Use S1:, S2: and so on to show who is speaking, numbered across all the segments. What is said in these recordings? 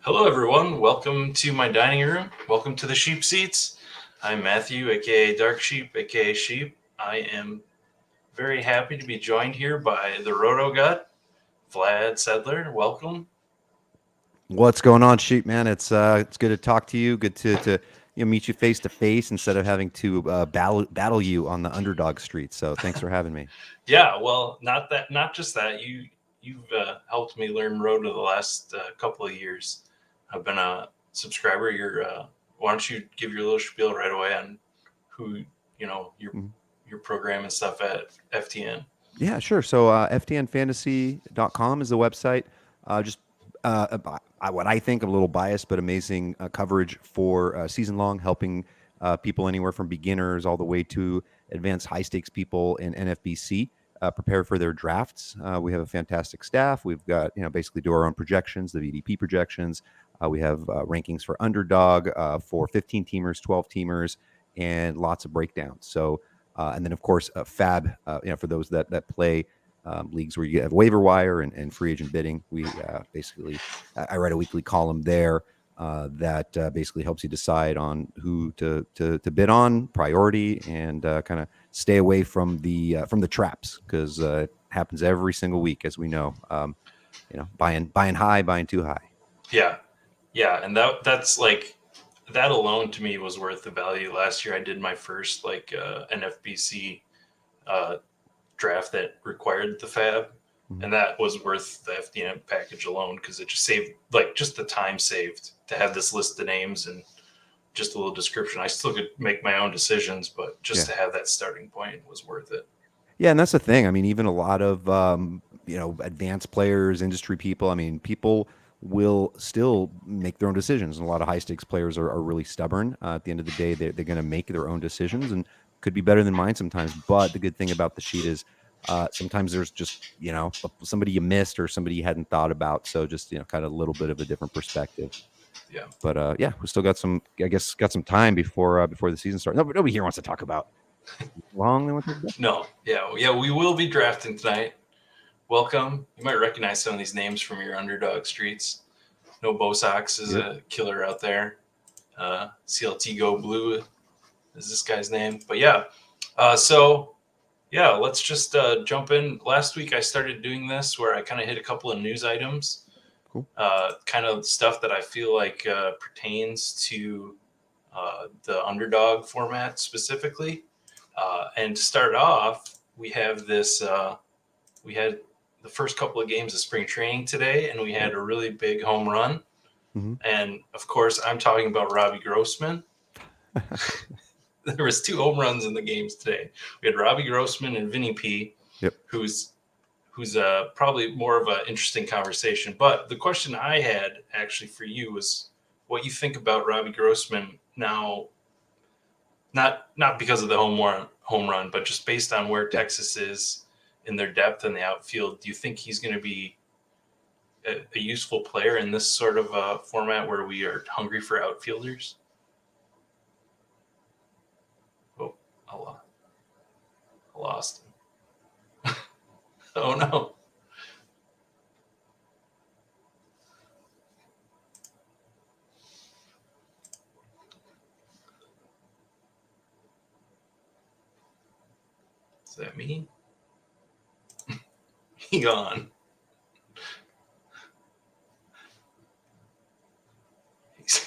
S1: Hello, everyone. Welcome to my dining room. Welcome to the Sheep Seats. I'm Matthew, aka Dark Sheep, aka Sheep. I am very happy to be joined here by the RotoGut, Vlad Sedler. Welcome.
S2: What's going on, Sheep Man? It's good to talk to you. Good to meet you face to face instead of having to battle you on the Underdog Street. So thanks for having me.
S1: Yeah, well, not just that. You've helped me learn Roto the last couple of years. I've been a subscriber. Why don't you give your little spiel right away on who your
S2: Mhm.
S1: your program and stuff at FTN?
S2: Yeah, sure. So ftnfantasy.com is the website. Just what I think, a little biased but amazing coverage for season long, helping people anywhere from beginners all the way to advanced high stakes people in NFBC prepare for their drafts. We have a fantastic staff. We've got basically do our own projections, the VDP projections. We have rankings for underdog for 15 teamers, 12 teamers, and lots of breakdowns. So and then, of course, Fab, for those that play leagues where you have waiver wire and free agent bidding. We basically, I write a weekly column there that basically helps you decide on who to bid on, priority, and kind of stay away from the traps, because it happens every single week, as we know. Buying high, buying too high.
S1: Yeah, yeah, and that's like that alone to me was worth the value. Last year, I did my first NFBC uh, draft that required the Fab,
S2: Mhm.
S1: and that was worth the FDN package alone because it just saved just the time saved to have this list of names and just a little description. I still could make my own decisions, but just
S2: Yeah.
S1: to have that starting point was worth it.
S2: Yeah, and that's the thing. I mean, even a lot of advanced players, industry people. I mean, people will still make their own decisions, and a lot of high stakes players are really stubborn. At the end of the day, they're going to make their own decisions, and could be better than mine sometimes. But the good thing about the sheet is sometimes there's just somebody you missed or somebody you hadn't thought about. So just kind of a little bit of a different perspective.
S1: Yeah.
S2: But yeah, we still got some. I guess got some time before the season starts. Nobody here wants to talk about long. They want to talk about.
S1: No. Yeah. Yeah. We will be drafting tonight. Welcome. You might recognize some of these names from your underdog streets. No Bosox is
S2: Yep.
S1: a killer out there. CLT Go Blue is this guy's name. But yeah, so yeah, let's just jump in. Last week I started doing this where I kind of hit a couple of news items,
S2: Cool.
S1: kind of stuff that I feel like pertains to the underdog format specifically. And to start off, we have this. We had the first couple of games of spring training today, and we had
S2: Yep.
S1: a really big home run.
S2: Hmm.
S1: And of course, I'm talking about Robbie Grossman. There was two home runs in the games today. We had Robbie Grossman and Vinny P,
S2: Yep.
S1: who's probably more of an interesting conversation. But the question I had actually for you was what you think about Robbie Grossman now, not because of the home run, but just based on where
S2: Yeah.
S1: Texas is in their depth in the outfield. Do you think he's going to be a useful player in this sort of format where we are hungry for outfielders? Oh, I lost him. Oh no. Is that me? He gone.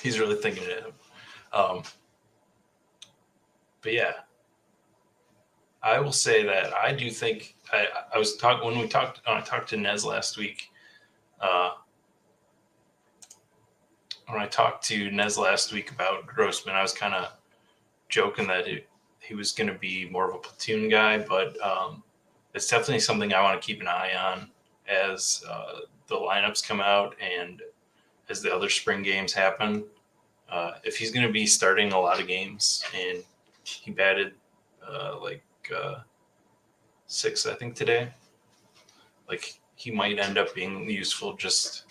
S1: He's really thinking it. Um, but yeah, I will say that I do think I was talking when we talked. I talked to Nez last week. Uh, when I talked to Nez last week about Grossman, I was kind of joking that he was going to be more of a platoon guy, but it's definitely something I want to keep an eye on as the lineups come out and as the other spring games happen. If he's going to be starting a lot of games, and he batted uh, six, I think, today, like he might end up being useful just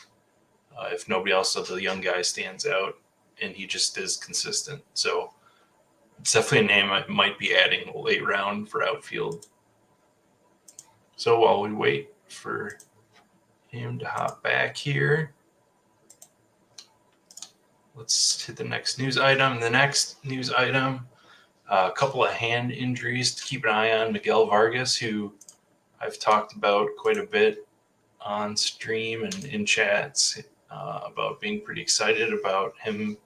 S1: if nobody else of the young guy stands out and he just is consistent. So it's definitely a name I might be adding late round for outfield. So while we wait for him to hop back here, let's hit the next news item. The next news item, a couple of hand injuries to keep an eye on. Miguel Vargas, who I've talked about quite a bit on stream and in chats about being pretty excited about him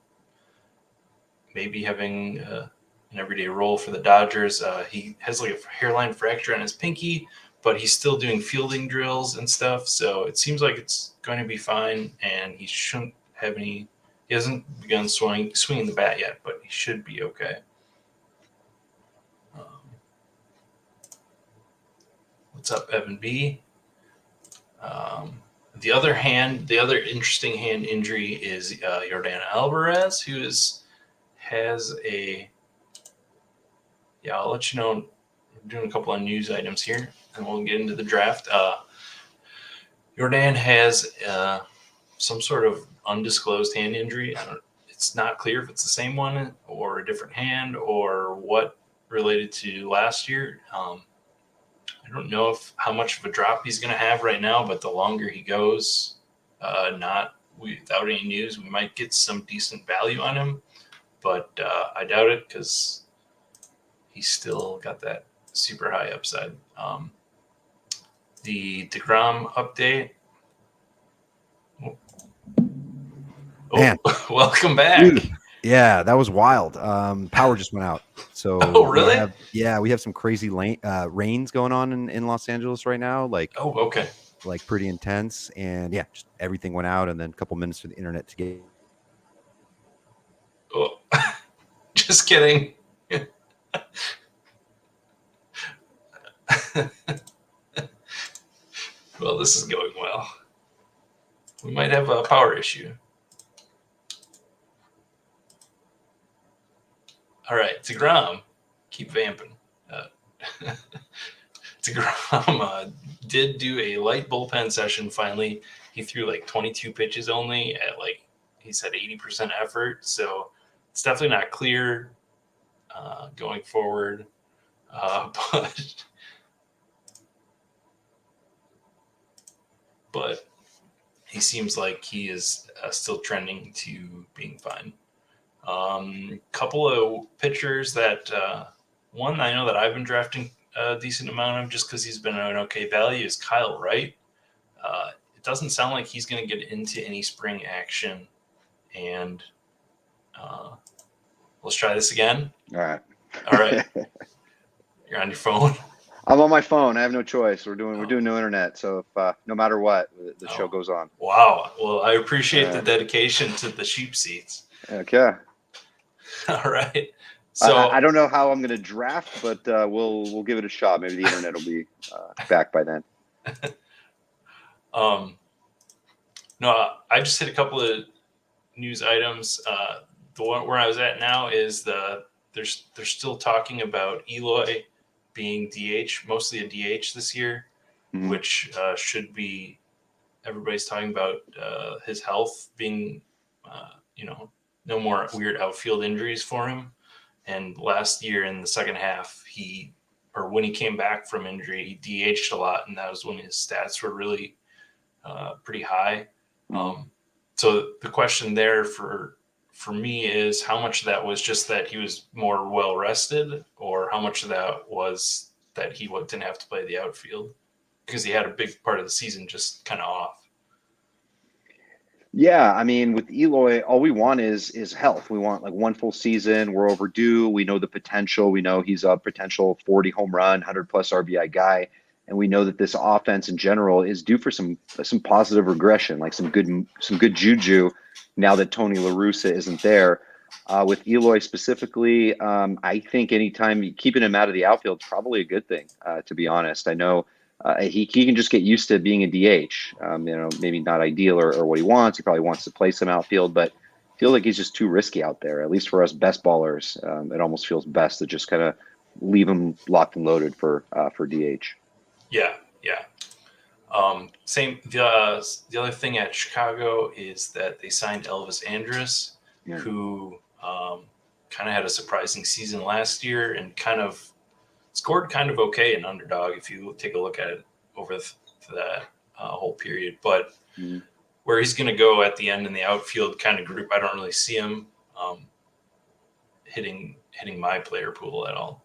S1: maybe having an everyday role for the Dodgers. He has like a hairline fracture on his pinky, but he's still doing fielding drills and stuff. So it seems like it's going to be fine, and he shouldn't have any. He hasn't begun swinging the bat yet, but he should be okay. What's up, Evan B? The other interesting hand injury is Yordan Alvarez, who has a. Yeah, I'll let you know. I'm doing a couple of news items here, and we'll get into the draft. Yordan has some sort of undisclosed hand injury. It's not clear if it's the same one or a different hand or what related to last year. I don't know how much of a drop he's going to have right now, but the longer he goes, without any news, we might get some decent value on him. But I doubt it because he's still got that super high upside. The DeGrom update.
S2: Man.
S1: Welcome back.
S2: Dude, yeah, that was wild. Power just went out. So
S1: really?
S2: We have some crazy rains going on in Los Angeles right now. Like,
S1: okay.
S2: Like pretty intense. And yeah, just everything went out, and then a couple minutes for the internet to get.
S1: Oh, just kidding. Well, this is going well. We might have a power issue. All right, DeGrom, keep vamping. DeGrom did do a light bullpen session finally. He threw like 22 pitches only at he said 80% effort. So it's definitely not clear going forward. But he seems like he is still trending to being fine. Couple of pitchers that one I know that I've been drafting a decent amount of just because he's been an okay value is Kyle Wright. It doesn't sound like he's going to get into any spring action, and let's try this again.
S3: All
S1: right. You're on your phone.
S3: I'm on my phone. I have no choice. We're doing no internet, so if no matter what, the show goes on.
S1: Wow. Well, I appreciate the dedication to the sheep seats.
S3: Okay.
S1: All right. So
S3: I don't know how I'm going to draft, but we'll give it a shot. Maybe the internet will be back by then.
S1: No, I just hit a couple of news items. The one where I was at now is they're still talking about Eloy being DH, mostly a DH this year, which should be. Everybody's talking about his health being, no more weird outfield injuries for him. And last year in the second half, when he came back from injury, he DH'd a lot, and that was when his stats were really pretty high. So the question there for me is how much of that was just that he was more well rested, or how much of that was that he didn't have to play the outfield because he had a big part of the season just kind of off.
S3: Yeah, I mean, with Eloy, all we want is health. We want like one full season. We're overdue. We know the potential. We know he's a potential 40 home run, 100 plus RBI guy, and we know that this offense in general is due for some positive regression, like some good juju. Now that Tony La Russa isn't there, with Eloy specifically, I think anytime keeping him out of the outfield is probably a good thing. To be honest, I know. He can just get used to being a DH. Maybe not ideal or what he wants. He probably wants to play some outfield, but I feel like he's just too risky out there. At least for us best ballers, it almost feels best to just kind of leave him locked and loaded for DH.
S1: Yeah. Same. The other thing at Chicago is that they signed Elvis Andrus, who kind of had a surprising season last year and kind of scored kind of okay in Underdog if you take a look at it over that whole period. But where he's going to go at the end in the outfield kind of group, I don't really see him hitting my player pool at all.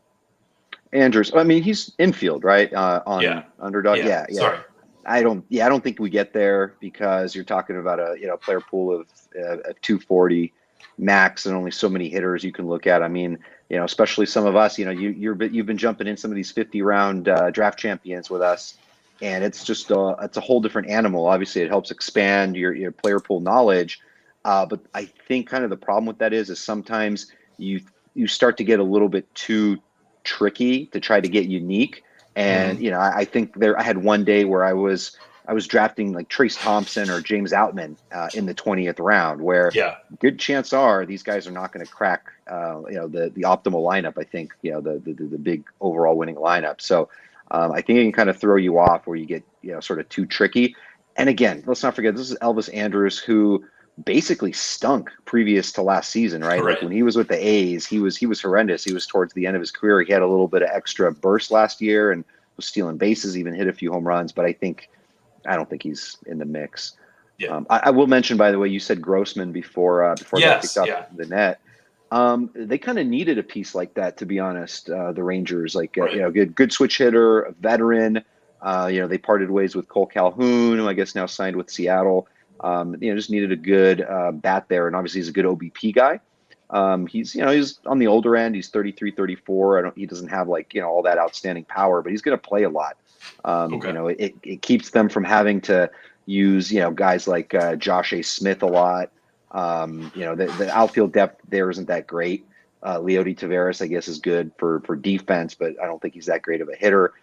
S3: Andrews, I mean, he's infield, right? On Underdog. Yeah.
S1: Sorry.
S3: I don't think we get there because you're talking about a player pool of 240 max and only so many hitters you can look at. I mean, especially some of us, you've been jumping in some of these 50 round draft champions with us, and it's just it's a whole different animal. Obviously, it helps expand your player pool knowledge, but I think kind of the problem with that is sometimes you start to get a little bit too tricky to try to get unique. And I think I had one day where I was drafting like Trace Thompson or James Outman in the 20th round, where good chance are these guys are not going to crack the optimal lineup. I think the big overall winning lineup. So I think it can kind of throw you off where you get sort of too tricky. And again, let's not forget this is Elvis Andrus, who basically stunk previous to last season, right?
S1: Correct.
S3: Like when he was with the A's, he was horrendous. He was towards the end of his career. He had a little bit of extra burst last year and was stealing bases, even hit a few home runs. But I don't think he's in the mix.
S1: Yeah.
S3: I will mention, by the way, you said Grossman before I got kicked off the net. They kind of needed a piece like that, to be honest. The Rangers, like good switch hitter, a veteran. They parted ways with Cole Calhoun, who I guess now signed with Seattle. Just needed a good bat there, and obviously he's a good OBP guy. He's on the older end. He's 33, 34. He doesn't have all that outstanding power, but he's going to play a lot. It keeps them from having to use guys like Josh A. Smith a lot. The outfield depth there isn't that great. Leody Taveras, I guess, is good for defense, but I don't think he's that great of a hitter.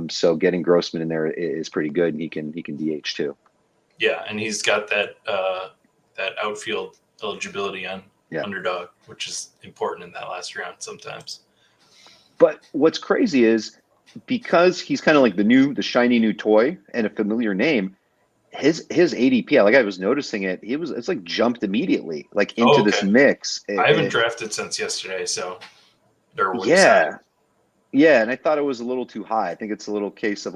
S3: So getting Grossman in there is pretty good, and he can DH too.
S1: Yeah, and he's got that outfield eligibility on Underdog, which is important in that last round sometimes.
S3: But what's crazy is because he's kind of like the shiny new toy and a familiar name, his ADP, I was noticing it. It's like jumped immediately into this mix.
S1: I haven't drafted since yesterday, so
S3: yeah, and I thought it was a little too high. I think it's a little case of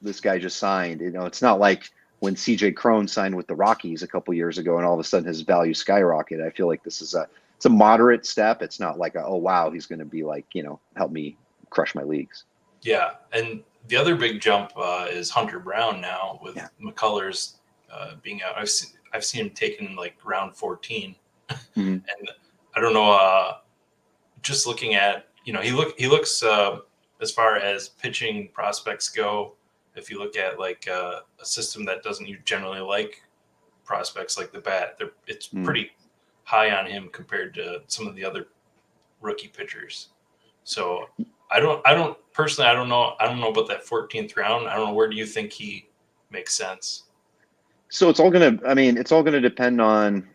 S3: this guy just signed. It's not like when CJ Cron signed with the Rockies a couple years ago and all of a sudden his value skyrocketed. I feel like this is it's a moderate step. It's not like oh wow, he's going to be help me crush my leagues.
S1: Yeah, and the other big jump is Hunter Brown now with McCullers being out. I've seen him taken in round 14, and I don't know. Just looking at he looks as far as pitching prospects go. If you look at a system that doesn't generally like prospects like the bat, it's pretty high on him compared to some of the other rookie pitchers. So I don't personally, I don't know about that 14th round. I don't know, where do you think he makes sense?
S3: So it's all gonna depend on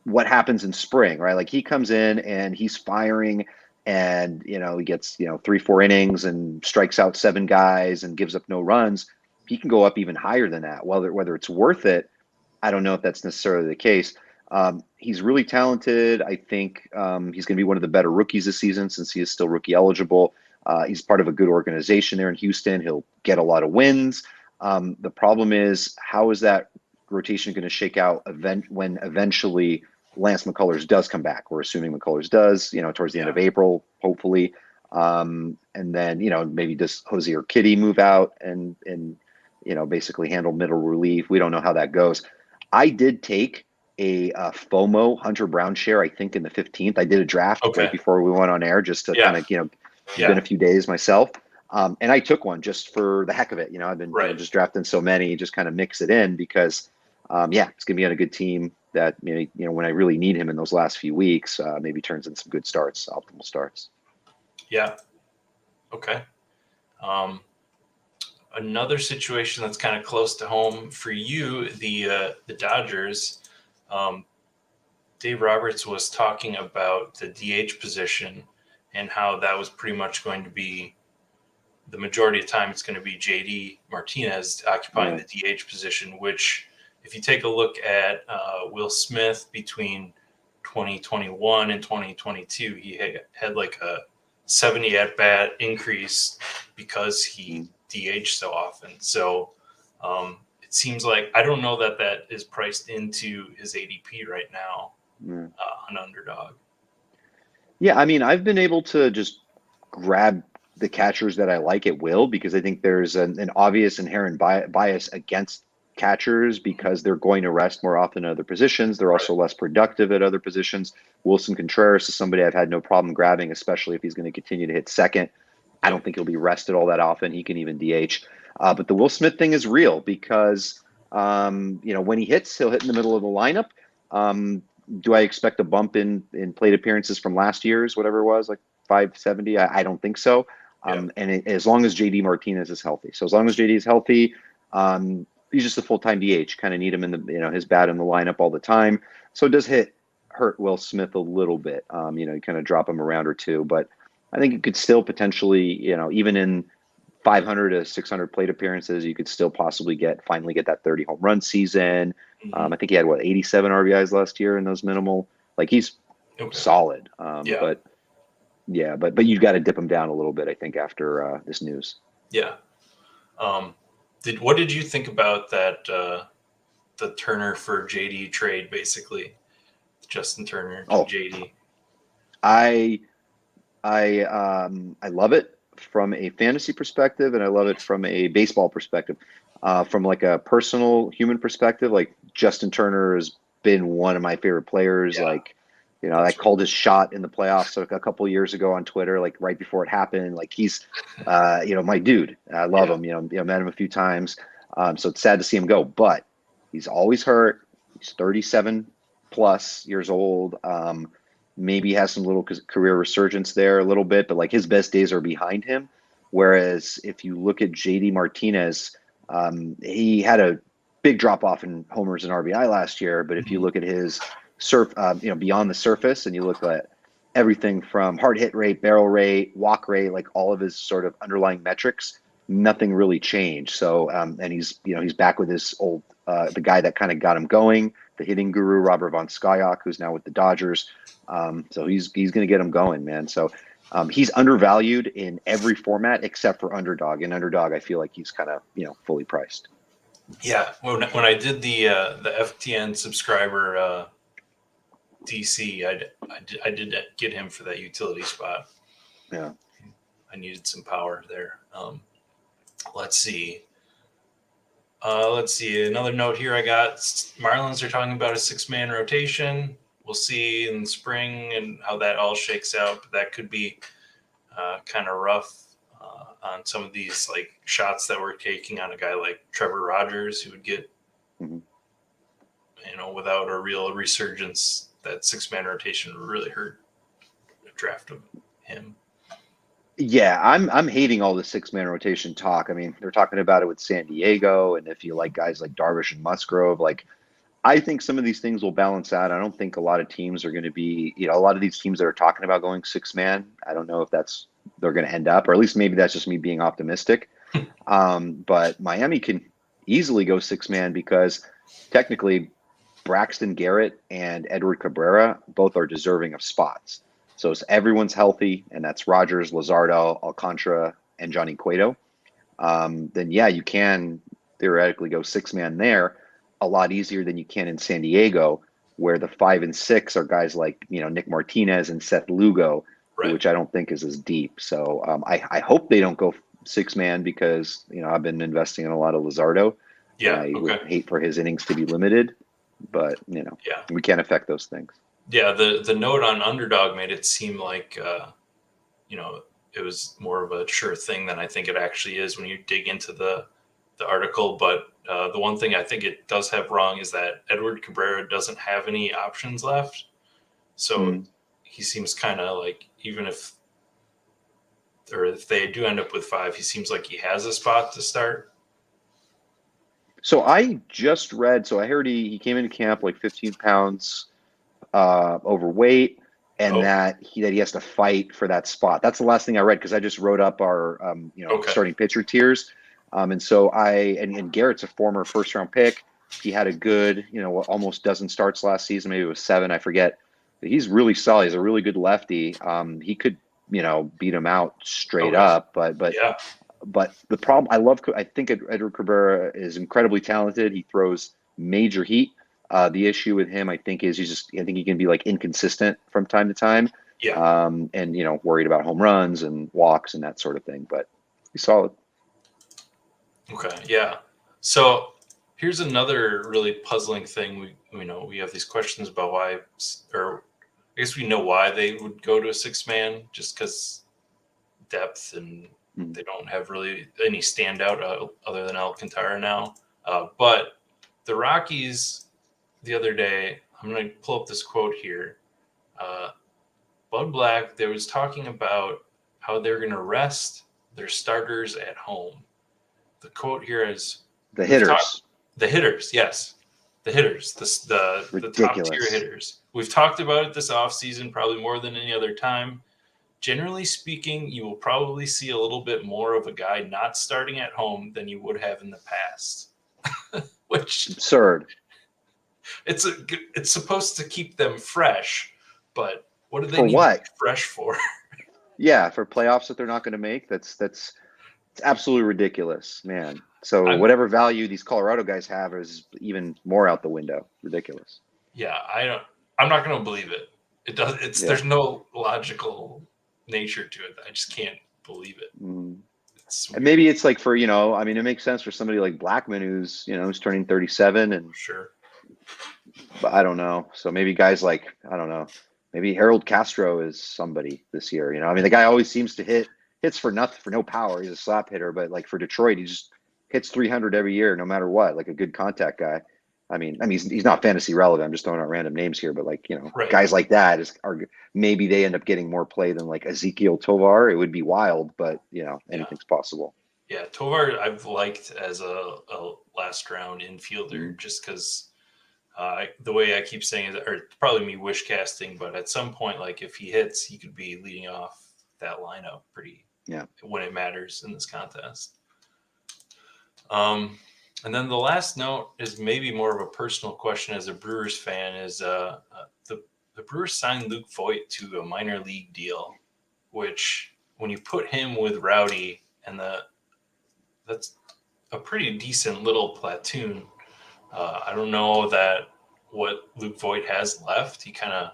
S3: what happens in spring, right? He comes in and he's firing. And, he gets, 3-4 innings and strikes out 7 guys and gives up no runs. He can go up even higher than that. Whether it's worth it, I don't know if that's necessarily the case. He's really talented. I think he's going to be one of the better rookies this season since he is still rookie eligible. He's part of a good organization there in Houston. He'll get a lot of wins. The problem is, how is that rotation going to shake out when eventually Lance McCullers does come back? We're assuming McCullers does, towards the end of April, hopefully. And then, maybe does Jose Urquidy move out and basically handle middle relief? We don't know how that goes. I did take a FOMO Hunter Brown share, I think in the 15th. I did a draft right before we went on air just to kind of, it's been a few days myself. And I took one just for the heck of it. I've been just drafting so many, just kind of mix it in because, it's going to be on a good team that maybe, when I really need him in those last few weeks, maybe turns in some good starts, optimal starts.
S1: Yeah. Okay. Another situation that's kind of close to home for you, the Dodgers. Dave Roberts was talking about the DH position and how that was pretty much going to be the majority of time. It's going to be JD Martinez occupying the DH position, which, if you take a look at Will Smith between 2021 and 2022, he had a 70 at-bat increase because he DH'd so often. So it seems like I don't know that is priced into his ADP right now on Underdog.
S3: Yeah, I mean, I've been able to just grab the catchers that I like at will because I think there's an obvious inherent bias against catchers because they're going to rest more often in other positions. They're also less productive at other positions. Wilson Contreras is somebody I've had no problem grabbing, especially if he's going to continue to hit second. I don't think he'll be rested all that often. He can even DH. But the Will Smith thing is real because, when he hits, he'll hit in the middle of the lineup. Do I expect a bump in plate appearances from last year's, whatever it was, like 570? I don't think so. As long as JD Martinez is healthy. So as long as JD is healthy, he's just a full-time DH. Kind of need him in the, his bat in the lineup all the time. So it does hurt Will Smith a little bit. You kind of drop him a round or two, but I think you could still potentially, even in 500 to 600 plate appearances, you could still possibly finally get that 30 home run season. I think he had 87 RBIs last year in those minimal. Like he's solid. But you've got to dip him down a little bit, I think, after this news.
S1: Yeah. What did you think about that? The Turner for JD trade, basically, Justin Turner to JD. I
S3: love it from a fantasy perspective, and I love it from a baseball perspective. From like a personal human perspective, like Justin Turner has been one of my favorite players.
S1: Yeah.
S3: Like, I called his shot in the playoffs a couple of years ago on Twitter, like right before it happened. Like he's, my dude. I love him. Met him a few times. So it's sad to see him go, but he's always hurt. He's 37 plus years old. Maybe has some little career resurgence there a little bit, but like his best days are behind him. Whereas if you look at JD Martinez, he had a big drop off in homers and RBI last year. But if you look at his beyond the surface, and you look at everything from hard hit rate, barrel rate, walk rate, like all of his sort of underlying metrics, nothing really changed. So, and he's back with his old, the guy that kind of got him going, the hitting guru, Robert Von Skyok, who's now with the Dodgers. So he's going to get him going, man. So he's undervalued in every format except for Underdog. In Underdog, I feel like he's kind of, fully priced.
S1: Yeah. When I did the FTN subscriber DC, I did get him for that utility spot.
S3: Yeah.
S1: I needed some power there. Let's see. Another note here I got. Marlins are talking about a 6-man rotation. We'll see in the spring and how that all shakes out. But that could be kind of rough on some of these like shots that we're taking on a guy like Trevor Rogers, who would get, without a real resurgence, that 6-man rotation would really hurt the draft of him.
S3: Yeah, I'm hating all the 6-man rotation talk. I mean, they're talking about it with San Diego, and if you like guys like Darvish and Musgrove, like I think some of these things will balance out. I don't think a lot of teams are going to be, a lot of these teams that are talking about going 6-man, I don't know if they're going to end up, or at least maybe that's just me being optimistic. But Miami can easily go 6-man because technically Braxton Garrett and Edward Cabrera both are deserving of spots. So if everyone's healthy, and that's Rogers, Luzardo, Alcantara, and Johnny Cueto, then yeah, you can theoretically go 6-man there a lot easier than you can in San Diego, where the 5 and 6 are guys like, Nick Martinez and Seth Lugo, which I don't think is as deep. So I hope they don't go 6-man because, I've been investing in a lot of Luzardo.
S1: Yeah.
S3: I would hate for his innings to be limited, but, we can't affect those things.
S1: Yeah, the note on Underdog made it seem like, it was more of a sure thing than I think it actually is when you dig into the article. But the one thing I think it does have wrong is that Edward Cabrera doesn't have any options left. So he seems kind of like, even if they do end up with 5, he seems like he has a spot to start.
S3: So I just read, I heard he came into camp like 15 pounds overweight, and that he has to fight for that spot. That's the last thing I read because I just wrote up our starting pitcher tiers, and so and Garrett's a former first-round pick. He had a good almost dozen starts last season, maybe it was 7, I forget. But he's really solid. He's a really good lefty. He could beat him out straight up, but But the problem, I think Edward Cabrera is incredibly talented. He throws major heat. The issue with him, I think, is I think he can be like inconsistent from time to time.
S1: Yeah.
S3: And worried about home runs and walks and that sort of thing. But he's solid.
S1: Okay. Yeah. So here's another really puzzling thing. We have these questions about why, or I guess we know why they would go to a 6-man, just because depth, and they don't have really any standout other than Alcantara now. But the Rockies the other day, I'm going to pull up this quote here. Bud Black, they was talking about how they're going to rest their starters at home. The quote here is
S3: the hitters.
S1: The hitters, yes. The hitters, the top tier hitters. We've talked about it this offseason, probably more than any other time. Generally speaking, you will probably see a little bit more of a guy not starting at home than you would have in the past. Which
S3: absurd.
S1: It's supposed to keep them fresh, but what do they need
S3: to
S1: be fresh for?
S3: Yeah, for playoffs that they're not going to make. It's absolutely ridiculous, man. So whatever value these Colorado guys have is even more out the window. Ridiculous.
S1: Yeah, I'm not going to believe it. It does. There's no logical nature to it. I just can't believe it.
S3: And maybe it's like for it makes sense for somebody like Blackman who's turning 37 and
S1: sure.
S3: But I don't know. So maybe guys like I don't know. Maybe Harold Castro is somebody this year. The guy always seems to hits for nothing, for no power. He's a slap hitter, but like for Detroit, he just hits 300 every year, no matter what. Like a good contact guy. He's not fantasy relevant. I'm just throwing out random names here, but
S1: right.
S3: Guys like that maybe they end up getting more play than like Ezekiel Tovar. It would be wild, but anything's possible.
S1: Yeah, Tovar I've liked as a last round infielder just because the way I keep saying it, or probably me wish casting, but at some point, like if he hits, he could be leading off that lineup when it matters in this contest. And then the last note is maybe more of a personal question as a Brewers fan is the Brewers signed Luke Voit to a minor league deal, which when you put him with Rowdy and that's a pretty decent little platoon. I don't know what Luke Voit has left. He kind of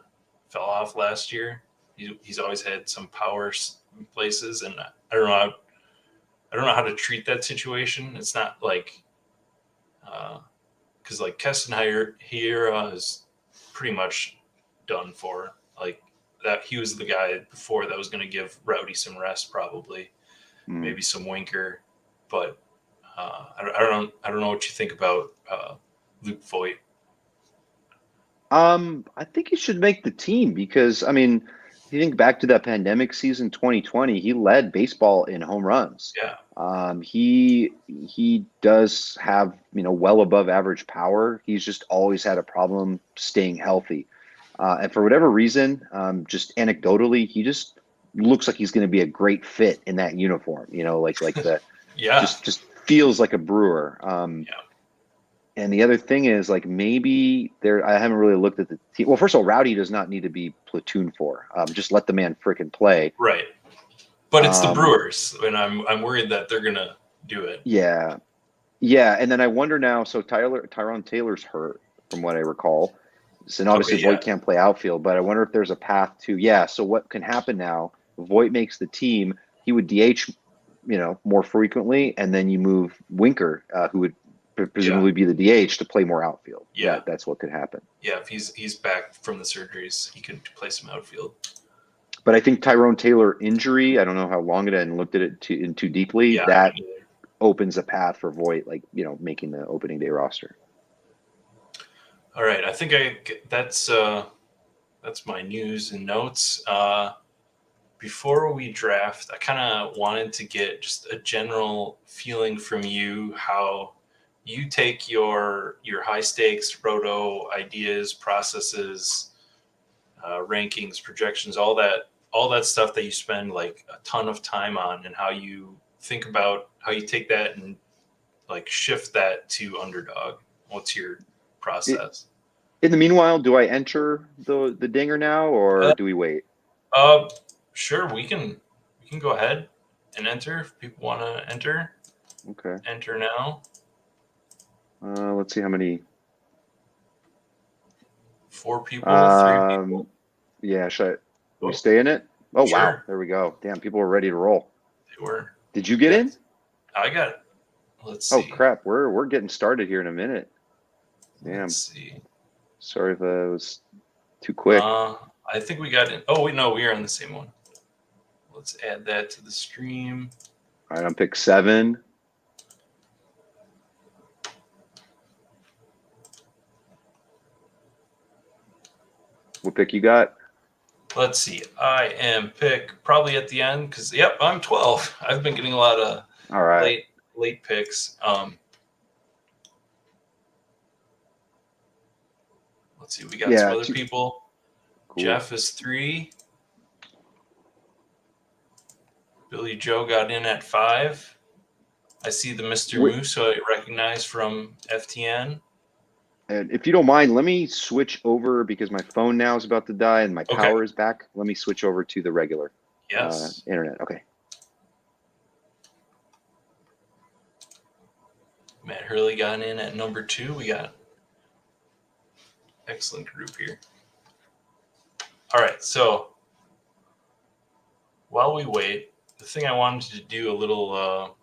S1: fell off last year. He's always had some power places, and I don't know how to treat that situation. It's not like because like Keston Hiura is pretty much done for. Like that, he was the guy before that was going to give Rowdy some rest, probably maybe some Winker, but I don't know what you think about Luke Voit.
S3: I think he should make the team because if you think back to that pandemic season 2020, he led baseball in home runs.
S1: Yeah.
S3: He does have well above average power. He's just always had a problem staying healthy, and for whatever reason, just anecdotally, he just looks like he's going to be a great fit in that uniform. Like the just feels like a Brewer. And the other thing is, like, maybe I haven't really looked at the team. Well, first of all, Rowdy does not need to be platoon for. Just let the man frickin' play.
S1: Right. But it's the Brewers, and I'm worried that they're going to do it.
S3: Yeah. Yeah, and then I wonder now, so Tyrone Taylor's hurt, from what I recall. And obviously Voit can't play outfield, but I wonder if there's a path to, so what can happen now, Voit makes the team, he would DH, more frequently, and then you move Winker, who would presumably be the DH to play more outfield.
S1: Yeah,
S3: that's what could happen.
S1: Yeah, if he's back from the surgeries, he could play some outfield.
S3: But I think Tyrone Taylor injury, I don't know how long it is and looked at it too deeply. That opens a path for Voit, making the opening day roster.
S1: All right, I think that's my news and notes. Before we draft, I kind of wanted to get just a general feeling from you how you take your high stakes roto ideas, processes, rankings, projections, all that stuff that you spend like a ton of time on, and how you think about how you take that and like shift that to Underdog. What's your process?
S3: In the meanwhile, do I enter the dinger now, or do we wait?
S1: Sure, we can go ahead. and enter. If people want to enter,
S3: Okay.
S1: enter now.
S3: Let's see how many.
S1: 4 people, 3 people.
S3: Yeah, should we
S1: Oh,
S3: stay in it? Oh, wow.
S1: sure.
S3: There we go. Damn, people are ready to roll.
S1: They were.
S3: Did you get in?
S1: I got it. Let's
S3: Oh,
S1: see.
S3: crap. We're getting started here in a minute. Damn.
S1: Let's see.
S3: Sorry if I was too quick.
S1: I think we got in. Oh, wait, no, we are on the same one. Let's add that to the stream.
S3: All right, I'm pick 7. What pick you got?
S1: Let's see. I am pick probably at the end because, yep, I'm 12. I've been getting a lot of
S3: All right.
S1: late picks. Let's see. We got some other people.
S3: Cool.
S1: Jeff is 3. Billy Joe got in at 5. I see the Mr. Moose, so I recognize from FTN.
S3: And if you don't mind, let me switch over because my phone now is about to die and my power is back. Let me switch over to the regular internet. Okay.
S1: Matt Hurley got in at number 2. We got excellent group here. All right, so while we wait, the thing I wanted to do a little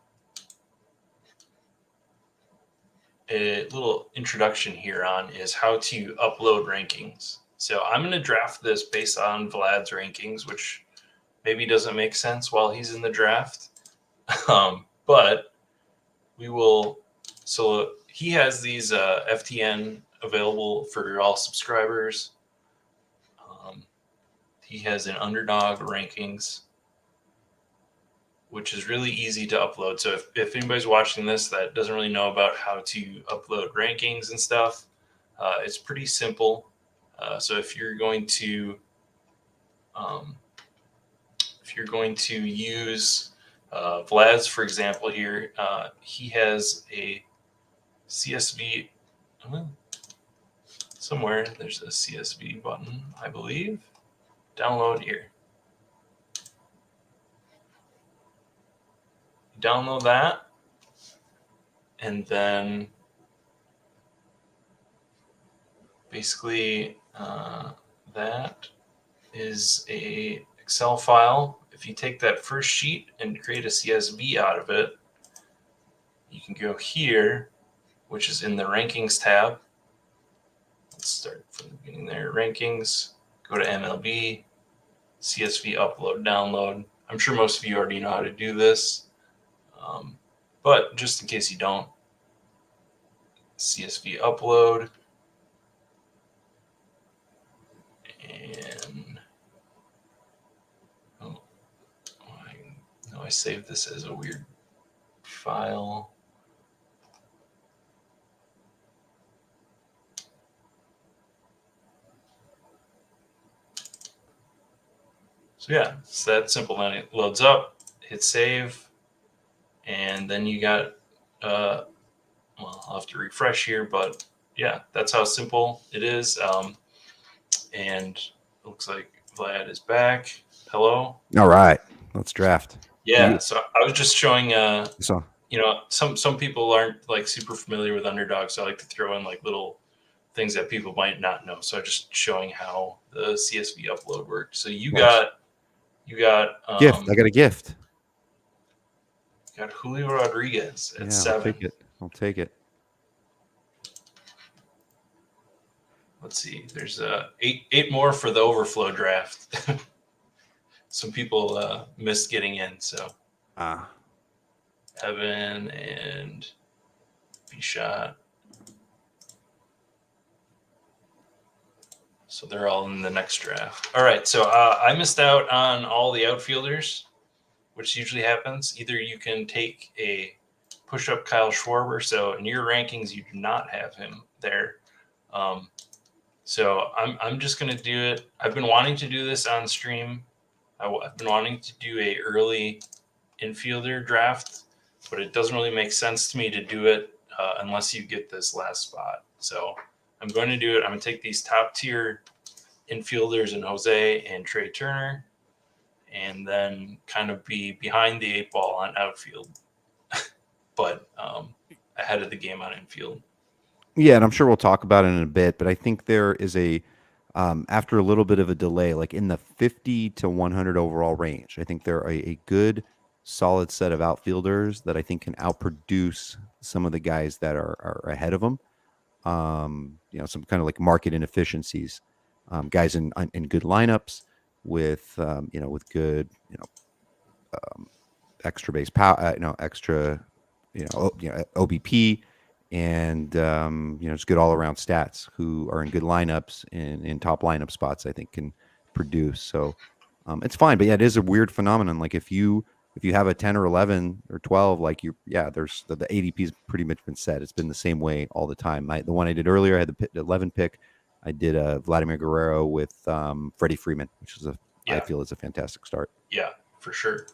S1: introduction here on is how to upload rankings. So I'm going to draft this based on Vlad's rankings, which maybe doesn't make sense while he's in the draft. But we will. So he has these FTN available for all subscribers. He has an Underdog rankings, which is really easy to upload. So if anybody's watching this that doesn't really know about how to upload rankings and stuff, it's pretty simple. So if you're going to use Vlad's, for example, here, he has a CSV. Somewhere there's a CSV button, I believe. Download here. Download that, and then basically that is a Excel file. If you take that first sheet and create a CSV out of it, you can go here, which is in the rankings tab. Let's start from the beginning there. Rankings, go to MLB, CSV upload, download. I'm sure most of you already know how to do this. But just in case you don't, CSV upload, and I saved this as a weird file. So yeah, it's that simple. Then it loads up, hit save, and then you got, well, I'll have to refresh here, but yeah, that's how simple it is. And it looks like Vlad is back. Hello.
S2: All right, let's draft.
S1: Yeah, so I was just showing,
S2: So
S1: some people aren't like super familiar with Underdog, so I like to throw in like little things that people might not know. So just showing how the CSV upload worked. So you got
S2: gift. I got a gift.
S1: Got Julio Rodriguez at 7.
S2: I'll take it.
S1: Let's see. There's eight more for the overflow draft. Some people missed getting in. So Evan and B-Shot. So they're all in the next draft. All right. So I missed out on all the outfielders, which usually happens. Either you can take a push-up Kyle Schwarber. So in your rankings, you do not have him there. So I'm just going to do it. I've been wanting to do this on stream. I've been wanting to do a early infielder draft, but it doesn't really make sense to me to do it unless you get this last spot. So I'm going to do it. I'm going to take these top tier infielders in Jose and Trey Turner, and then kind of be behind the 8 ball on outfield, but ahead of the game on infield.
S2: Yeah, and I'm sure we'll talk about it in a bit, but I think there is after a little bit of a delay, like in the 50 to 100 overall range, I think there are a good, solid set of outfielders that I think can outproduce some of the guys that are ahead of them. Some kind of like market inefficiencies, guys in good lineups with, with good, extra base power, extra, OBP, and just good all around stats who are in good lineups and in top lineup spots. I think can produce. So it's fine, but yeah, it is a weird phenomenon. Like if you have a 10 or 11 or 12, like there's the ADP's pretty much been set. It's been the same way all the time. The one I did earlier, I had the 11 pick. I did a Vladimir Guerrero with Freddie Freeman, which is I feel is a fantastic start.
S1: Yeah, for sure.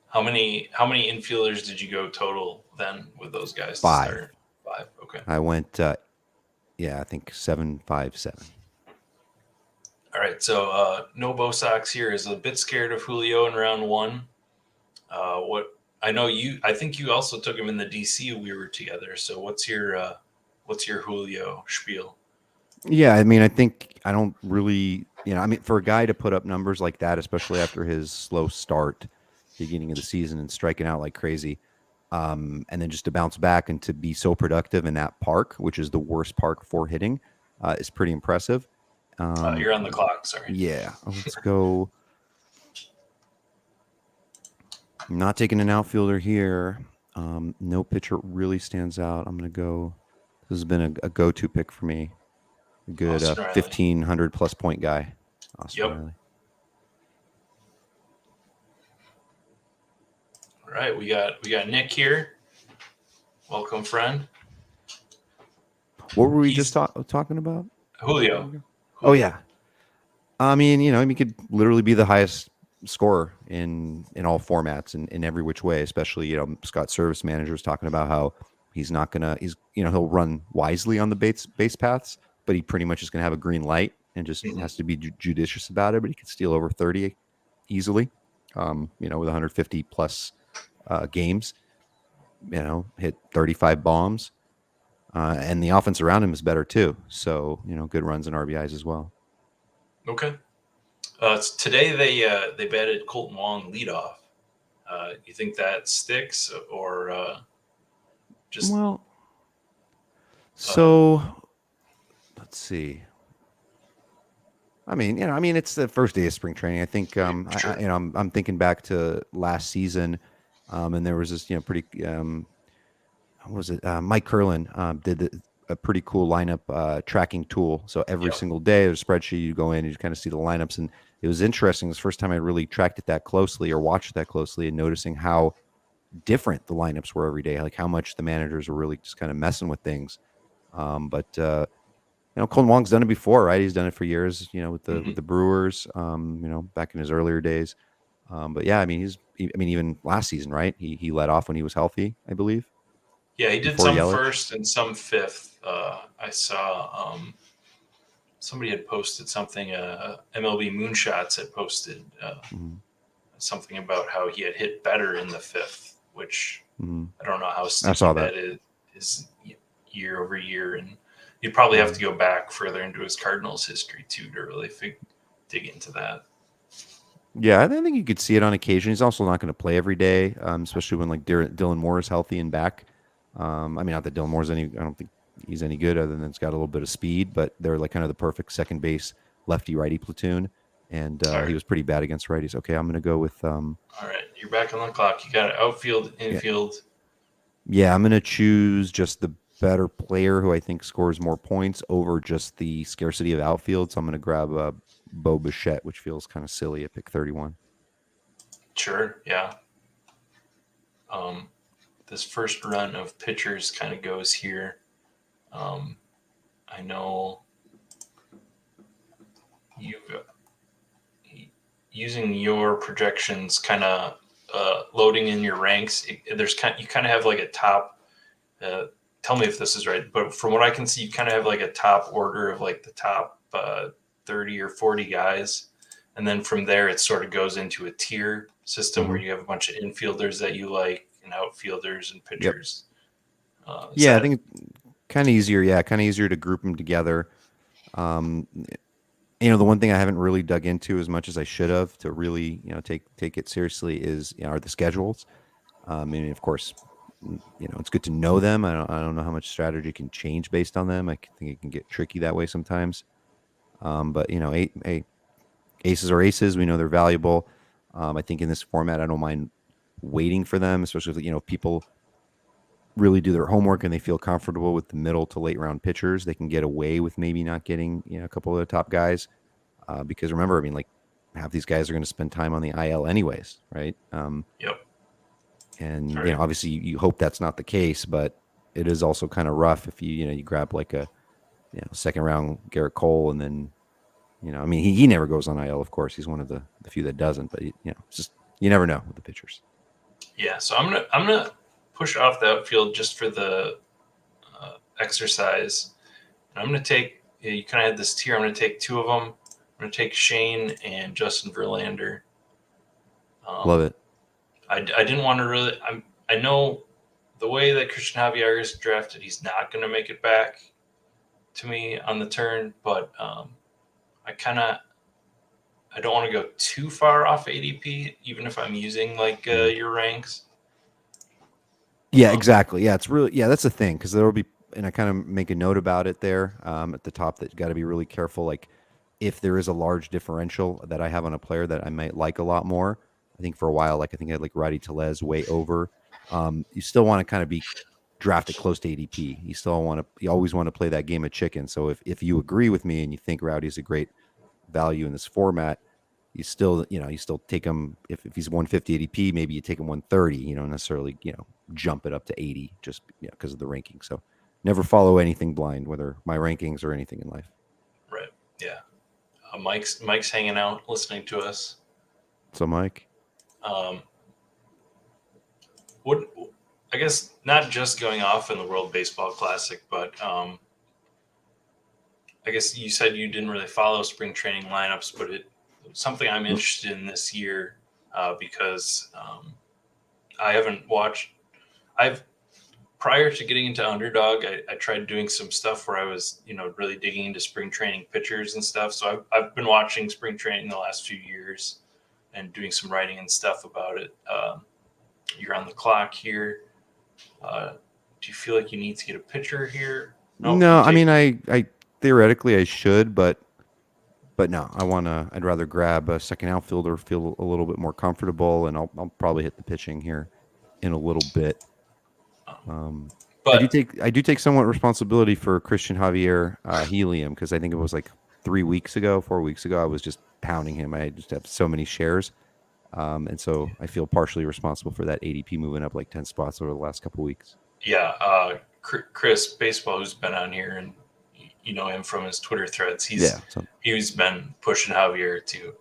S1: How many infielders did you go total then with those guys?
S2: 5.
S1: To start? 5. Okay.
S2: I went, I think 7-5-7.
S1: All right. So no Bo Sox here is a bit scared of Julio in round 1. I think you also took him in the DC. We were together. So what's your Julio spiel?
S2: Yeah, I mean, I don't really, for a guy to put up numbers like that, especially after his slow start beginning of the season and striking out like crazy, and then just to bounce back and to be so productive in that park, which is the worst park for hitting, is pretty impressive.
S1: You're on the clock. Sorry.
S2: Yeah, let's go. I'm not taking an outfielder here. No pitcher really stands out. I'm going to go. This has been a go-to pick for me. A good 1,500 plus point guy. Austin Riley.
S1: All right, we got Nick here. Welcome, friend.
S2: What were we just talking about?
S1: Julio.
S2: Oh yeah. I mean, he could literally be the highest scorer in all formats and in every which way. Especially, Scott Service Manager is talking about how he'll run wisely on the base paths, but he pretty much is going to have a green light and just has to be judicious about it. But he could steal over 30 easily, with 150 plus games, hit 35 bombs, and the offense around him is better too. So, good runs and RBIs as well.
S1: Okay. Today they batted Colton Wong leadoff. You think that sticks or just?
S2: Well, so let's see. I mean, it's the first day of spring training. I think,
S1: sure.
S2: I'm thinking back to last season, and there was this, pretty, what was it? Mike Curlin did a pretty cool lineup tracking tool. So every single day, there's a spreadsheet. You go in and you kind of see the lineups, and it was interesting. It was the first time I really tracked it that closely or watched it that closely, and noticing how different the lineups were every day, like how much the managers were really just kind of messing with things. But Colton Wong's done it before, right? He's done it for years, with the Brewers, back in his earlier days. But yeah, I mean, even last season, right? He led off when he was healthy, I believe.
S1: Yeah, he did some first and some fifth. I saw somebody had posted something. MLB Moonshots had posted something about how he had hit better in the fifth, which I don't know how sticky that is year over year, and you'd probably have to go back further into his Cardinals history too to really dig into that.
S2: Yeah, I think you could see it on occasion. He's also not going to play every day, especially when like Dylan Moore is healthy and back. I mean, not that Dylan Moore's I don't think he's any good other than it's got a little bit of speed, but they're like kind of the perfect second base lefty-righty platoon. And he was pretty bad against righties. Okay, I'm going to go with. All
S1: right, you're back on the clock. You got outfield, infield.
S2: Yeah, I'm going to choose just the better player who I think scores more points over just the scarcity of outfield. So I'm going to grab Bo Bichette, which feels kind of silly at pick 31.
S1: Sure, yeah. This first run of pitchers kind of goes here. I know you've using your projections, kind of loading in your ranks. You kind of have like a top. Tell me if this is right, but from what I can see, you kind of have like a top order of like the top 30 or 40 guys, And then from there, it sort of goes into a tier system where you have a bunch of infielders that you like and outfielders and pitchers.
S2: I think kind of easier. Yeah, kind of easier to group them together. The one thing I haven't really dug into as much as I should have to really, take it seriously is, are the schedules. Of course, it's good to know them. I don't know how much strategy can change based on them. I think it can get tricky that way sometimes. But aces are aces. We know they're valuable. I think in this format, I don't mind waiting for them, especially if people really do their homework and they feel comfortable with the middle to late round pitchers. They can get away with maybe not getting a couple of the top guys because remember, half these guys are going to spend time on the IL anyways, right?
S1: Yep.
S2: And
S1: Right.
S2: obviously you hope that's not the case, but it is also kind of rough if you grab like a second round Garrett Cole and then he never goes on IL. Of course, he's one of the few that doesn't. But it's just you never know with the pitchers.
S1: Yeah, so I'm gonna push off the outfield just for the exercise. And I'm gonna take. You kind of had this tier. I'm gonna take two of them. I'm gonna take Shane and Justin Verlander.
S2: Love it.
S1: I didn't want to really. I know the way that Christian Javier is drafted, he's not gonna make it back to me on the turn, but I don't want to go too far off ADP, even if I'm using like your ranks.
S2: Yeah, exactly. Yeah, it's really that's the thing because there will be, and I kind of make a note about it there at the top that you got to be really careful. Like if there is a large differential that I have on a player that I might like a lot more, I think for a while, I think I had like Rowdy Tellez way over. You still want to kind of be drafted close to ADP. You always want to play that game of chicken. So if you agree with me and you think Rowdy is a great value in this format, you still take him if he's 150 ADP, maybe you take him 130. You don't necessarily jump it up to 80 just because of the ranking. So never follow anything blind, whether my rankings or anything in life.
S1: Right. Yeah. Mike's hanging out, listening to us.
S2: So Mike,
S1: what I guess not just going off in the World Baseball Classic, but I guess you said you didn't really follow spring training lineups, but it's something I'm interested in this year because I haven't watched. Prior to getting into Underdog, I tried doing some stuff where I was, really digging into spring training pitchers and stuff. So I've been watching spring training the last few years and doing some writing and stuff about it. You're on the clock here. Do you feel like you need to get a pitcher here?
S2: No, I theoretically I should, but no, I'd rather grab a second outfielder, feel a little bit more comfortable, and I'll probably hit the pitching here in a little bit. But I do take somewhat responsibility for Christian Javier Helium because I think it was like 4 weeks ago, I was just pounding him. I just have so many shares. And so I feel partially responsible for that ADP moving up like 10 spots over the last couple of weeks.
S1: Yeah. Chris Baseball, who's been on here, and you know him from his Twitter threads. He's been pushing Javier too.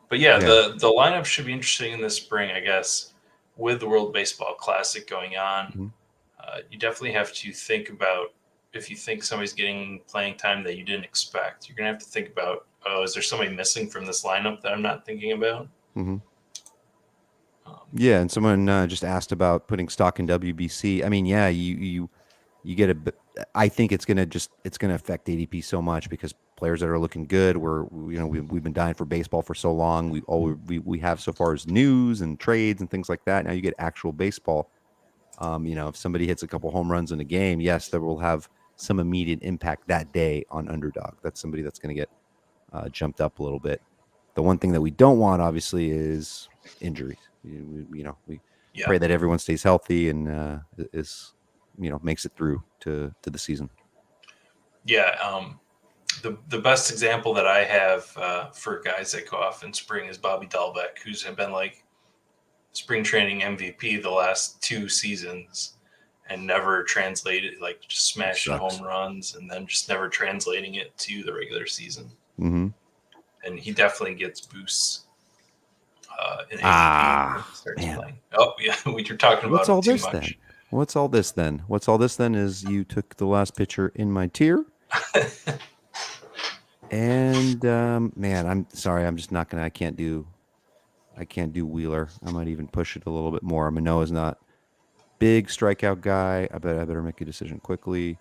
S1: But the lineup should be interesting in the spring, I guess, with the World Baseball Classic going on.
S2: Mm-hmm.
S1: You definitely have to think about if you think somebody's getting playing time that you didn't expect. You're gonna have to think about, is there somebody missing from this lineup that I'm not thinking about?
S2: Mm-hmm. And someone just asked about putting stock in WBC. I mean, you get I think it's gonna affect ADP so much because players that are looking good, we've been dying for baseball for so long. We have so far as news and trades and things like that. Now you get actual baseball. If somebody hits a couple home runs in a game, yes, that will have some immediate impact that day on Underdog. That's somebody that's going to get jumped up a little bit. The one thing that we don't want, obviously, is injuries. We pray that everyone stays healthy and makes it through to the season.
S1: Yeah. The best example that I have for guys that go off in spring is Bobby Dahlbeck, who's been like spring training MVP the last 2 seasons and never translated, like just smashing home runs and then just never translating it to the regular season.
S2: Mm-hmm.
S1: And he definitely gets boosts in ADP when he starts playing. Oh, yeah, we were talking about it too much.
S2: What's all this then? What's all this then is you took the last pitcher in my tier. And man, I'm sorry, I'm just not gonna. I can't do Wheeler. I might even push it a little bit more. Manoah's not big strikeout guy. I better make a decision quickly.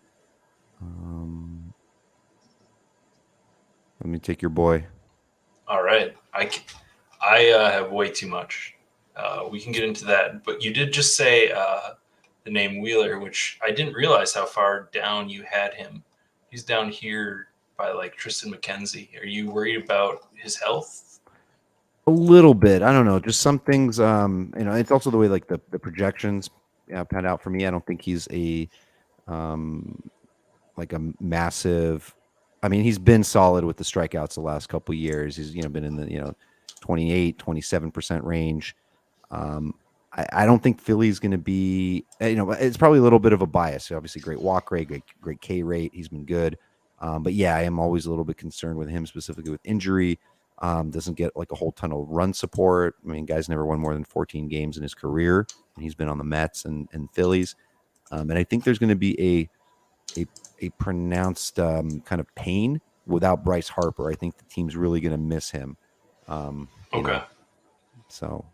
S2: Let me take your boy.
S1: All right. I have way too much. We can get into that. But you did just say the name Wheeler, which I didn't realize how far down you had him. He's down here by like Tristan McKenzie. Are you worried about his health?
S2: A little bit. I don't know. Just some things. It's also the way like the projections panned out for me. I don't think he's um, like a massive. I mean, he's been solid with the strikeouts the last couple of years. He's been in the 28, 27% range. I don't think Philly's going to be. It's probably a little bit of a bias. Obviously, great walk rate, great K rate. He's been good. But yeah, I am always a little bit concerned with him specifically with injury. Doesn't get like a whole ton of run support. I mean, guy's never won more than 14 games in his career, and he's been on the Mets and Phillies. And I think there's going to be a pronounced kind of pain without Bryce Harper. I think the team's really going to miss him.
S1: Okay.
S2: So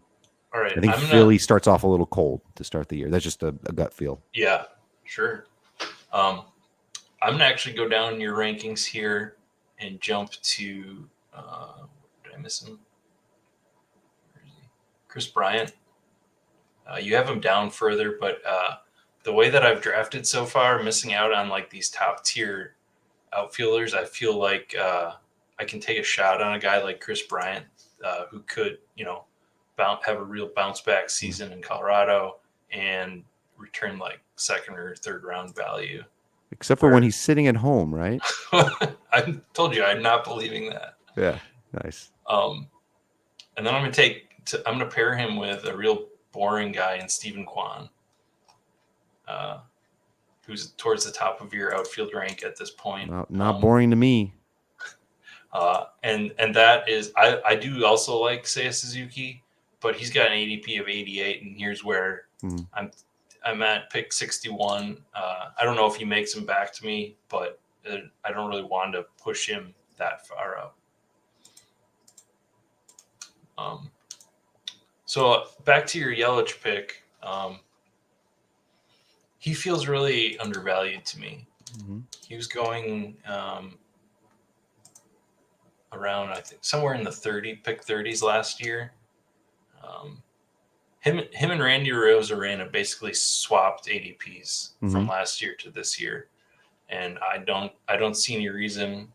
S1: All right.
S2: I think Philly starts off a little cold to start the year. That's just a gut feel.
S1: Yeah, sure. I'm going to actually go down your rankings here and jump to, did I miss him? Where is he? Chris Bryant. You have him down further, but the way that I've drafted so far, missing out on like these top tier outfielders, I feel like I can take a shot on a guy like Chris Bryant, who could, have a real bounce back season in Colorado and return like second or third round value.
S2: Except for when he's sitting at home, right?
S1: I told you I'm not believing that.
S2: Yeah, nice.
S1: And then I'm gonna pair him with a real boring guy in Stephen Kwan, who's towards the top of your outfield rank at this point.
S2: Not boring to me.
S1: And that is I do also like Seiya Suzuki, but he's got an ADP of 88, and here's where I'm at pick 61. I don't know if he makes him back to me, but I don't really want to push him that far up. So back to your Yelich pick. He feels really undervalued to me.
S2: Mm-hmm.
S1: He was going around, I think, somewhere in the pick 30s last year. Him and Randy Arozarena basically swapped ADPs from last year to this year, and I don't see any reason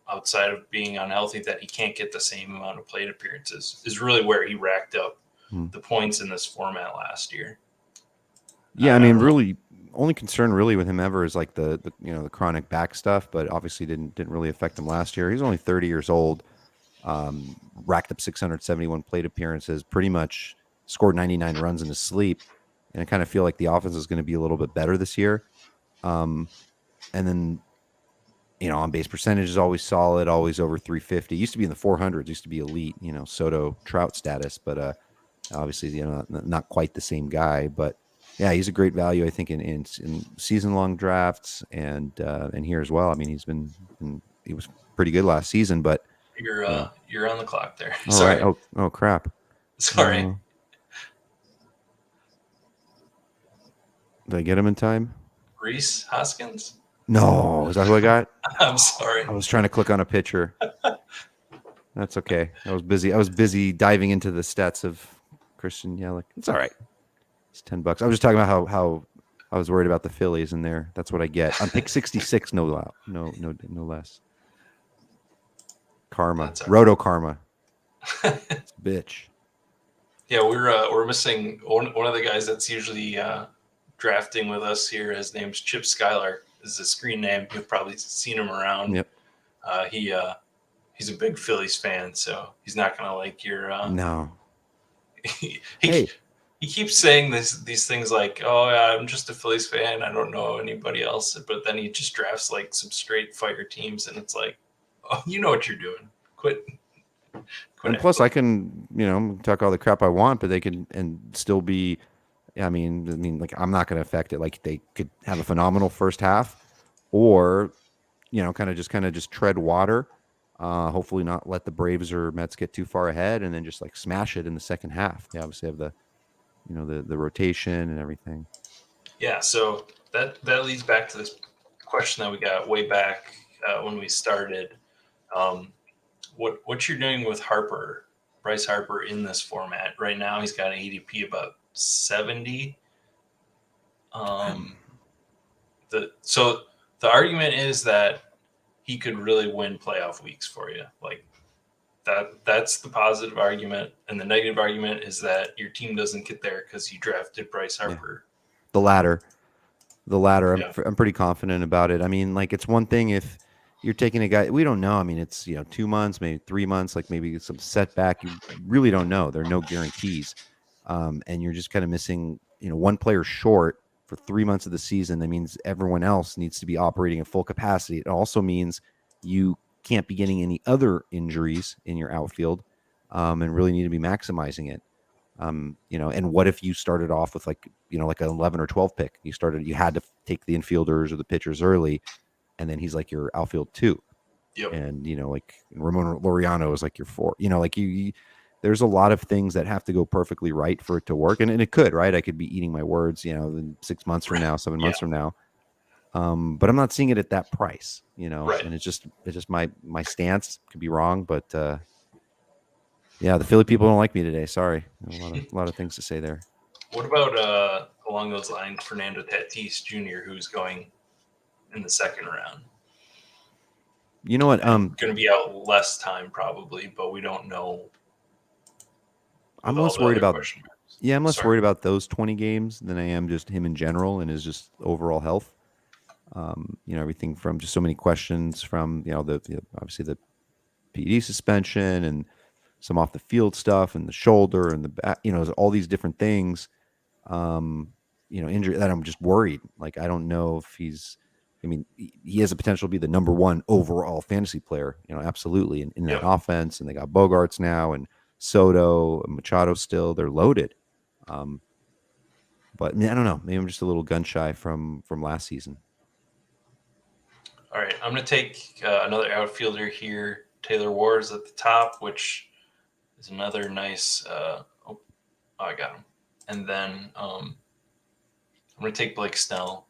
S1: outside of being unhealthy that he can't get the same amount of plate appearances. Is really where he racked up the points in this format last year.
S2: Yeah, I mean, really, only concern really with him ever is like the chronic back stuff, but obviously didn't really affect him last year. He's only 30 years old, racked up 671 plate appearances, pretty much scored 99 runs in his sleep, and I kind of feel like the offense is going to be a little bit better this year. And then, on base percentage is always solid, always over 350. Used to be in the 400s, used to be elite, Soto Trout status, but obviously, not quite the same guy, but. Yeah, he's a great value, I think, in season-long drafts and here as well. I mean, he was pretty good last season, but
S1: you're on the clock there.
S2: All
S1: Sorry.
S2: Right. Oh, crap.
S1: Sorry.
S2: Did I get him in time?
S1: Reese Hoskins?
S2: No, is that who I got?
S1: I'm sorry.
S2: I was trying to click on a picture. That's okay. I was busy diving into the stats of Christian Yelich. It's all right. It's $10. I was just talking about how I was worried about the Phillies in there. That's what I get. I'm pick 66, no less. Karma, Roto Karma, bitch.
S1: Yeah, we're missing one of the guys that's usually drafting with us here. His name's Chip Skylar. Is a screen name. You've probably seen him around.
S2: Yep.
S1: He's a big Phillies fan, so he's not gonna like your.
S2: No.
S1: He keeps saying these things like, "Oh, yeah, I'm just a Phillies fan. I don't know anybody else." But then he just drafts like some straight fire teams, and it's like, "Oh, you know what you're doing. Quit."
S2: And plus, I can talk all the crap I want, but they can and still be. I mean, like I'm not going to affect it. Like they could have a phenomenal first half, or kind of just tread water. Hopefully not let the Braves or Mets get too far ahead, and then just like smash it in the second half. They obviously have the rotation and everything.
S1: Yeah, so that leads back to this question that we got way back when we started. What you're doing with Bryce Harper in this format right now? He's got an ADP about 70. So the argument is that he could really win playoff weeks for you. Like that's the positive argument, and the negative argument is that your team doesn't get there because you drafted Bryce Harper.
S2: Yeah. The latter.
S1: Yeah.
S2: I'm pretty confident about it. I mean, like it's one thing if you're taking a guy, we don't know. I mean, it's 2 months, maybe 3 months, like maybe some setback. You really don't know. There are no guarantees, and you're just kind of missing one player short for 3 months of the season. That means everyone else needs to be operating at full capacity. It also means you can't be getting any other injuries in your outfield, and really need to be maximizing it. And what if you started off with like an 11 or 12 pick? You had to take the infielders or the pitchers early, and then he's like your outfield 2.
S1: Yep.
S2: And like Ramon Laureano is like your 4. Like you there's a lot of things that have to go perfectly right for it to work, and it could, right? I could be eating my words, in 6 months from now, 7 months from now. But I'm not seeing it at that price,
S1: Right.
S2: and it's just my stance could be wrong, but yeah, the Philly people don't like me today. Sorry. A lot of things to say there.
S1: What about along those lines, Fernando Tatis Jr., who's going in the second round?
S2: You know what?
S1: Going to be out less time probably, but we don't know.
S2: I'm less worried about. Yeah, I'm less worried about those 20 games than I am just him in general and his just overall health. Everything from just so many questions from obviously the PD suspension and some off the field stuff and the shoulder and the back, all these different things. Injury that I'm just worried. Like, I don't know if he has the potential to be the number 1 overall fantasy player, absolutely in that offense. And they got Bogarts now and Soto and Machado still. They're loaded. But I don't know. Maybe I'm just a little gun shy from last season.
S1: All right. I'm going to take another outfielder here. Taylor Ward's at the top, which is another nice. I got him. And then I'm going to take Blake Snell.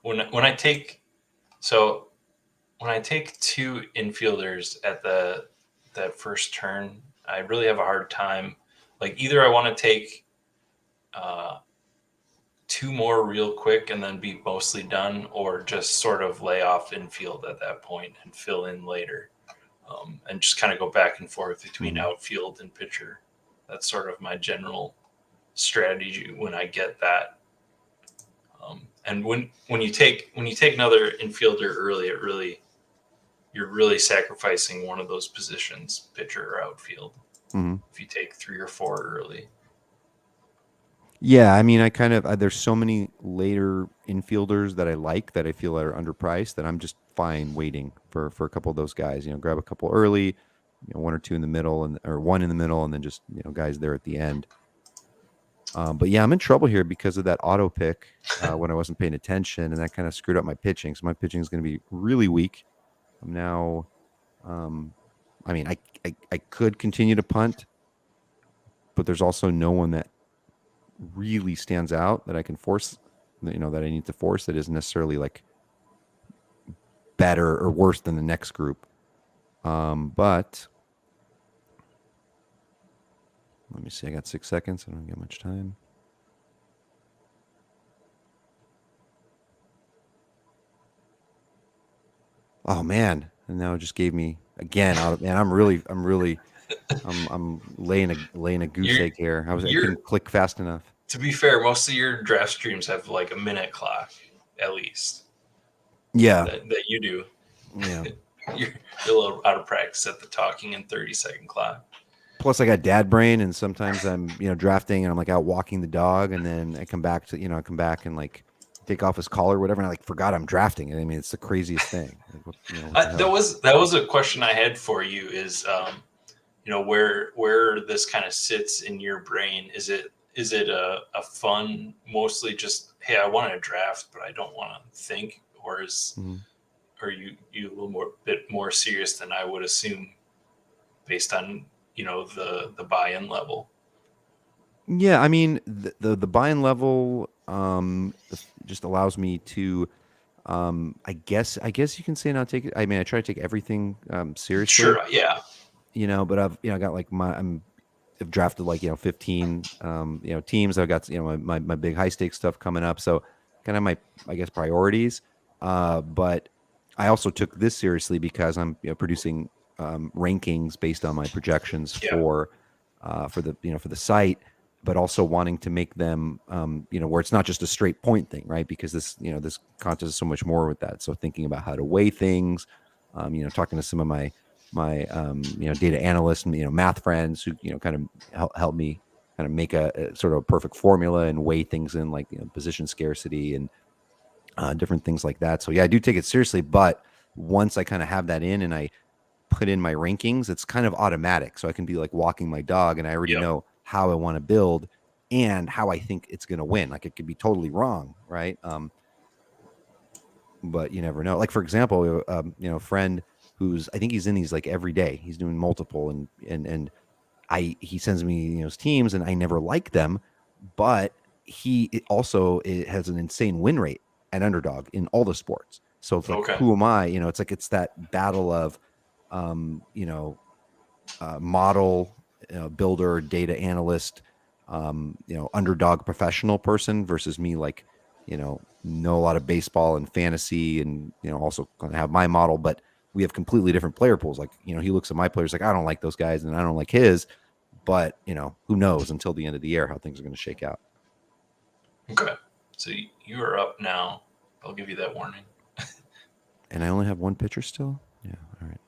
S1: When I take 2 infielders at that first turn, I really have a hard time. Like, either I want to take 2 more real quick and then be mostly done, or just sort of lay off infield at that point and fill in later, and just kind of go back and forth between outfield and pitcher. That's sort of my general strategy when I get that. And when you take another infielder early, you're really sacrificing one of those positions, pitcher or outfield. If you take 3 or 4 early.
S2: Yeah, I mean, there's so many later infielders that I like that I feel are underpriced that I'm just fine waiting for a couple of those guys. Grab a couple early, 1 or 2 in the middle, or 1 in the middle, and then just guys there at the end. But yeah, I'm in trouble here because of that auto pick when I wasn't paying attention, and that kind of screwed up my pitching. So my pitching is going to be really weak. I'm now, I mean, I could continue to punt, but there's also no one that really stands out that I can force, that I need to force, that isn't necessarily like better or worse than the next group. But let me see. I got 6 seconds. I don't get much time. Oh man! And now it just gave me again. I'm laying a goose egg here. I couldn't click fast enough.
S1: To be fair, most of your draft streams have like a minute clock, at least.
S2: Yeah,
S1: that you do.
S2: Yeah,
S1: you're a little out of practice at the talking in 30-second clock.
S2: Plus, I got dad brain, and sometimes I'm drafting, and I'm like out walking the dog, and then I come back and like take off his collar or whatever, and I like forgot I'm drafting. I mean, it's the craziest thing. Like,
S1: that was a question I had for you. Is where this kind of sits in your brain? Is it a fun, mostly just, hey, I want to draft, but I don't want to think, or are you a little bit more serious than I would assume based on the buy-in level?
S2: Yeah, I mean the buy-in level just allows me to I guess you can say not take it. I mean, I try to take everything seriously,
S1: Sure, yeah,
S2: but I've got like I've drafted like 15 teams. I've got my big high stakes stuff coming up, so kind of my I guess priorities. But I also took this seriously because I'm producing rankings based on my projections
S1: yeah,
S2: for the for the site, but also wanting to make them where it's not just a straight point thing, right? Because this contest is so much more with that. So thinking about how to weigh things, talking to some of my data analysts and math friends who kind of help me kind of make a sort of a perfect formula and weigh things in like position scarcity and different things like that. So yeah, I do take it seriously, but once I kind of have that in and I put in my rankings, it's kind of automatic. So I can be like walking my dog and I already
S1: yep,
S2: know how I want to build and how I think it's going to win. Like it could be totally wrong, right? But you never know. Like for example, a friend who's I think he's in these like every day. He's doing multiple and he sends me his teams and I never like them, but it has an insane win rate at underdog in all the sports. So it's like
S1: okay,
S2: who am I? It's like it's that battle of um, you know, model builder, data analyst, underdog professional person versus me, like, know a lot of baseball and fantasy and, also kind of have my model, but we have completely different player pools. Like, he looks at my players like, I don't like those guys and I don't like his, but, who knows until the end of the year how things are going to shake out.
S1: okay. So you are up now. I'll give you that warning.
S2: And I only have one pitcher still. Yeah. All right.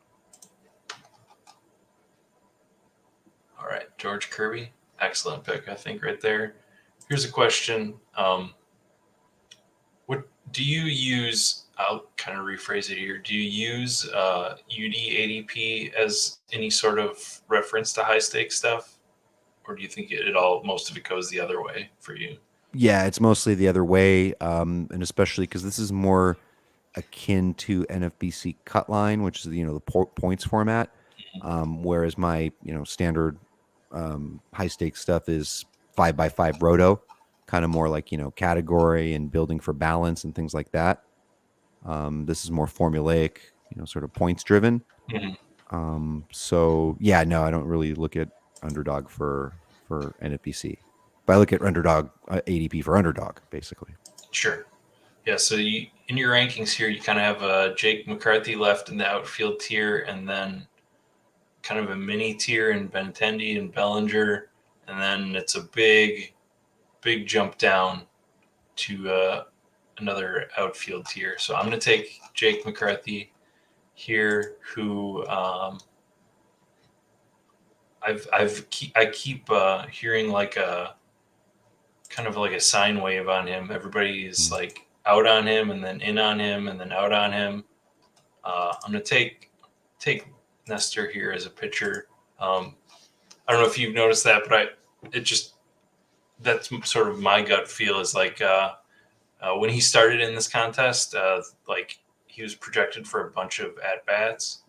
S1: All right, George Kirby, excellent pick, I think, right there. Here's a question. What do you use? I'll kind of rephrase it here. Do you use UD ADP as any sort of reference to high stakes stuff, or do you think most of it goes the other way for you?
S2: Yeah, it's mostly the other way, and especially because this is more akin to NFBC cut line, which is the points format, whereas my standard high stakes stuff is 5x5 roto, kind of more like category and building for balance and things like that. This is more formulaic, sort of points driven.
S1: Mm-hmm.
S2: So yeah, no, I don't really look at underdog for NFBC, but I look at underdog ADP for underdog basically.
S1: Sure. Yeah. So in your rankings here, you kind of have Jake McCarthy left in the outfield tier, and then kind of a mini tier in Benintendi and Bellinger, and then it's a big jump down to another outfield tier. So I'm going to take Jake McCarthy here, who I keep hearing like a kind of like a sine wave on him. Everybody is like out on him and then in on him and then out on him. I'm going to take Nestor here as a pitcher. I don't know if you've noticed that, but that's sort of my gut feel is like when he started in this contest, like he was projected for a bunch of at bats,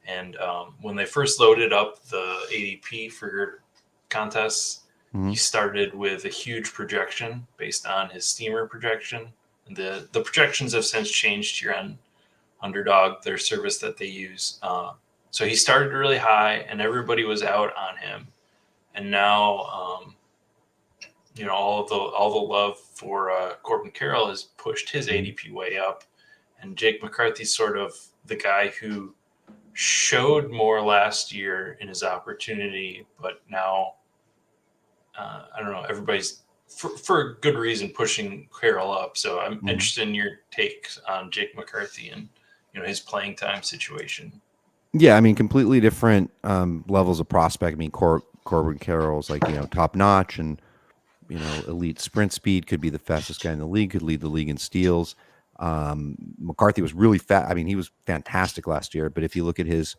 S1: and when they first loaded up the ADP for contests, he started with a huge projection based on his steamer projection. And the projections have since changed here on Underdog, their service that they use. So he started really high, and everybody was out on him, and now all the love for Corbin Carroll has pushed his ADP way up, and Jake McCarthy's sort of the guy who showed more last year in his opportunity, but now I don't know. Everybody's for a good reason pushing Carroll up. So I'm interested in your take on Jake McCarthy and his playing time situation.
S2: Yeah, I mean, completely different levels of prospect. I mean, Corbin Carroll's like top notch and elite sprint speed, could be the fastest guy in the league, could lead the league in steals. McCarthy was really fast. I mean, he was fantastic last year, but if you look at his,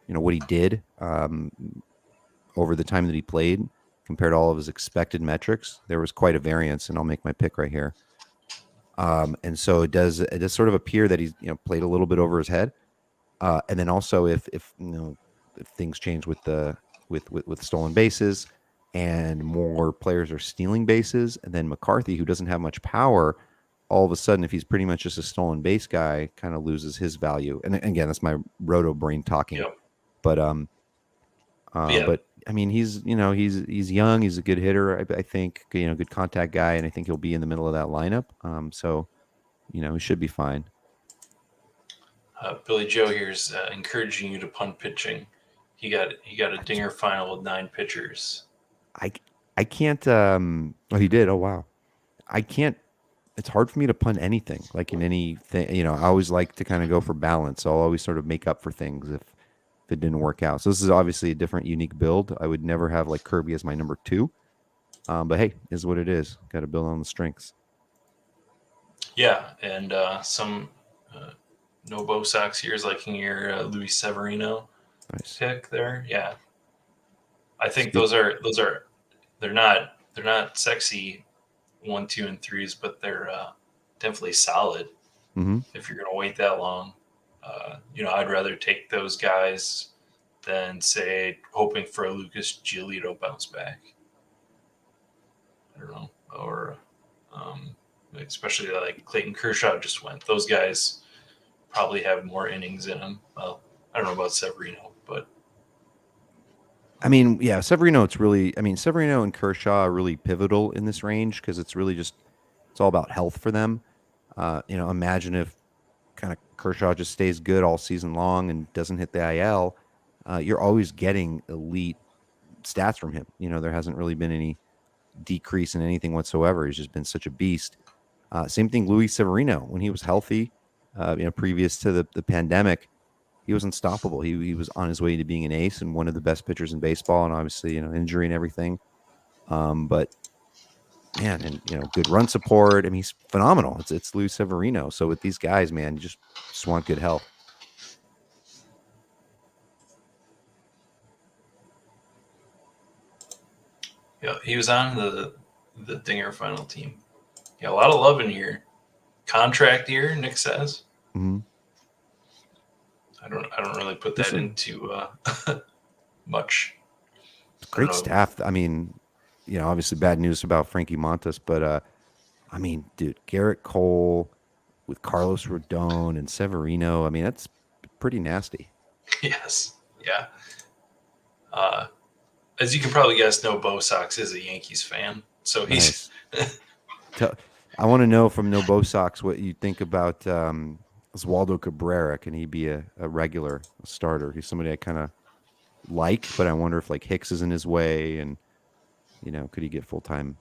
S2: what he did over the time that he played compared to all of his expected metrics, there was quite a variance. And I'll make my pick right here. And so it does sort of appear that he's played a little bit over his head. And then also if if things change with the with stolen bases and more players are stealing bases, and then McCarthy, who doesn't have much power, all of a sudden, if he's pretty much just a stolen base guy, kind of loses his value. And again, that's my roto brain talking.
S1: Yep.
S2: But
S1: Yeah.
S2: but I mean, he's young. He's a good hitter. I think good contact guy, and I think he'll be in the middle of that lineup. So he should be fine.
S1: Billy Joe here's encouraging you to punt pitching. He got a dinger final with 9 pitchers.
S2: I can't. Oh, he did. Oh, wow. I can't. It's hard for me to punt anything. Like in anything, I always like to kind of go for balance. So I'll always sort of make up for things if it didn't work out. So this is obviously a different, unique build. I would never have like Kirby as my number 2. But hey, is what it is. Got to build on the strengths.
S1: Yeah, and some no Bo Sox here is liking your Luis Severino
S2: Nice.
S1: pick there. Yeah, I think those are they're not sexy 1, 2, and 3s, but they're definitely solid.
S2: Mm-hmm.
S1: If you're gonna wait that long, I'd rather take those guys than say hoping for a Lucas Giolito bounce back. I don't know, or especially like Clayton Kershaw just went. Those guys probably have more innings in them. Well, I don't know about Severino, but
S2: I mean, yeah, Severino. Severino and Kershaw are really pivotal in this range because it's really just it's all about health for them. Imagine if kind of Kershaw just stays good all season long and doesn't hit the IL. You're always getting elite stats from him. There hasn't really been any decrease in anything whatsoever. He's just been such a beast. Same thing, Luis Severino, when he was healthy, previous to the pandemic, he was unstoppable. He was on his way to being an ace and one of the best pitchers in baseball, and obviously, injury and everything. But man, and good run support. I mean, he's phenomenal. It's Luis Severino. So with these guys, man, you just want good health.
S1: yeah, he was on the Dinger final team. Yeah, a lot of love in here. Contract year, Nick says.
S2: Mm-hmm.
S1: I don't really put that into much.
S2: Great staff. I mean, obviously bad news about Frankie Montas, but I mean, dude, Garrett Cole with Carlos Rodon and Severino. I mean, that's pretty nasty.
S1: Yes. Yeah. As you can probably guess, No Bo Sox is a Yankees fan, so he's.
S2: Nice. I want to know from No Bo Sox what you think about Oswaldo Cabrera. Can he be a regular starter? He's somebody I kind of like, but I wonder if like Hicks is in his way, and could he get full time?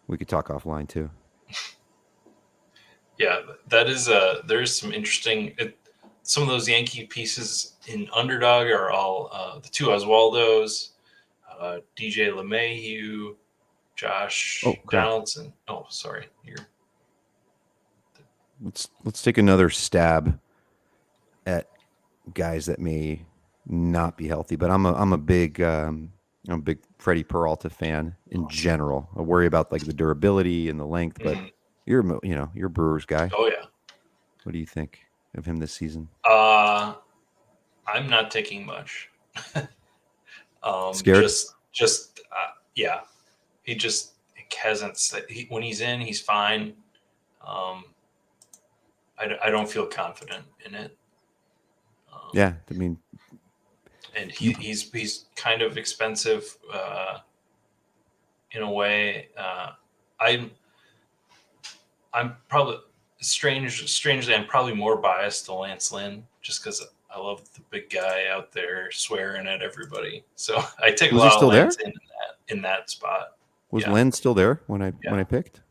S2: We could talk offline too.
S1: Yeah, that is there's some interesting. Some of those Yankee pieces in Underdog are all the 2 Oswaldos, DJ LeMahieu, Josh Donaldson. Oh, sorry,
S2: Let's take another stab at guys that may not be healthy, but I'm a big Freddie Peralta fan in general. I worry about like the durability and the length, but you're a Brewers guy.
S1: Oh yeah.
S2: What do you think of him this season?
S1: I'm not taking much.
S2: Scared?
S1: Yeah. He just hasn't. When he's in, he's fine. I don't feel confident in it.
S2: Yeah, I mean,
S1: and he's kind of expensive in a way. I'm probably strangely I'm probably more biased to Lance Lynn just because I love the big guy out there swearing at everybody. So I take a lot of Lance in that spot.
S2: Was Len still there when I picked?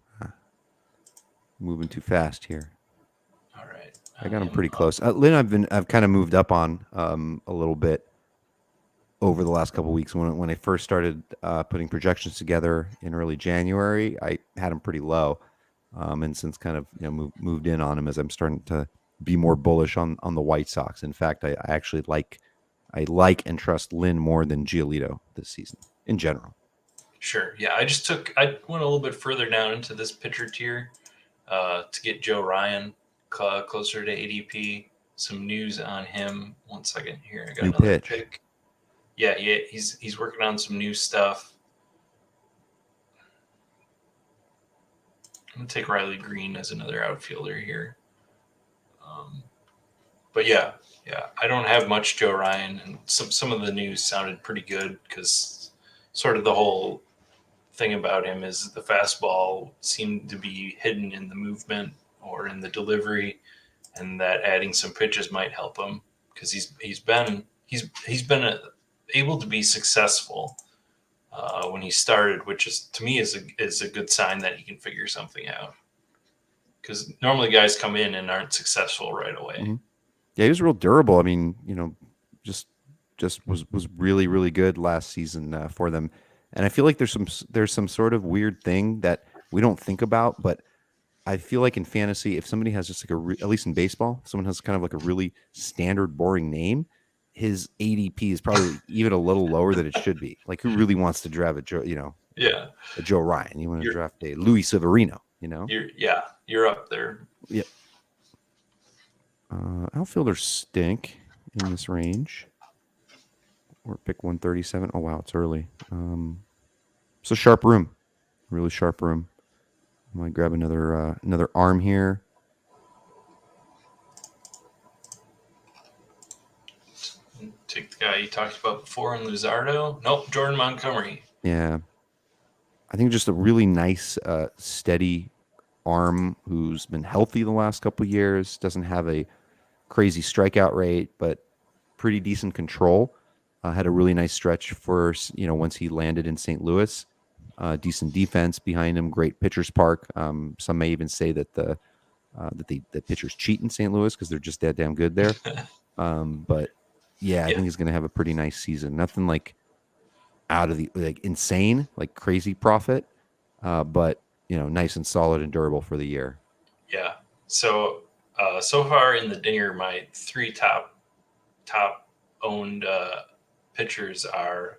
S2: Moving too fast here.
S1: All right.
S2: I got him pretty close. Lynn, I've kind of moved up on a little bit over the last couple of weeks. When I first started putting projections together in early January, I had him pretty low, and since kind of moved in on him as I'm starting to be more bullish on the White Sox. In fact, I actually like and trust Lynn more than Giolito this season in general.
S1: Sure. Yeah, I went a little bit further down into this pitcher tier. to get Joe Ryan closer to ADP. Some news on him. 1 second here. I got
S2: New
S1: another
S2: pitch.
S1: pick. Yeah, he's working on some new stuff. I'm gonna take Riley Green as another outfielder here. But yeah, I don't have much Joe Ryan, and some of the news sounded pretty good because sort of the whole thing about him is the fastball seemed to be hidden in the movement or in the delivery, and that adding some pitches might help him because he's been able to be successful when he started, which is to me is a good sign that he can figure something out. Because normally guys come in and aren't successful right away.
S2: Mm-hmm. Yeah, he was real durable. I mean, just was really really good last season for them. And I feel like there's some sort of weird thing that we don't think about, but I feel like in fantasy, if somebody has just like at least in baseball, someone has kind of like a really standard boring name, his ADP is probably even a little lower than it should be. Like, who really wants to draft a Joe, a Joe Ryan? You want to draft a Luis Severino,
S1: You're up there.
S2: Yep. Outfielders stink in this range. Or pick 137. Oh wow, it's early. So sharp room, really sharp room. I might grab another arm here.
S1: Take the guy you talked about before in Luzardo. Nope, Jordan Montgomery.
S2: Yeah, I think just a really nice, steady arm who's been healthy the last couple of years. Doesn't have a crazy strikeout rate, but pretty decent control. Had a really nice stretch for once he landed in St. Louis. Decent defense behind him. Great pitchers park. Some may even say that the pitchers cheat in St. Louis because they're just that damn good there. But yeah, I think he's going to have a pretty nice season. Nothing like out of the insane, like crazy profit, but nice and solid and durable for the year.
S1: Yeah. So far in the dinger, my three top owned pitchers are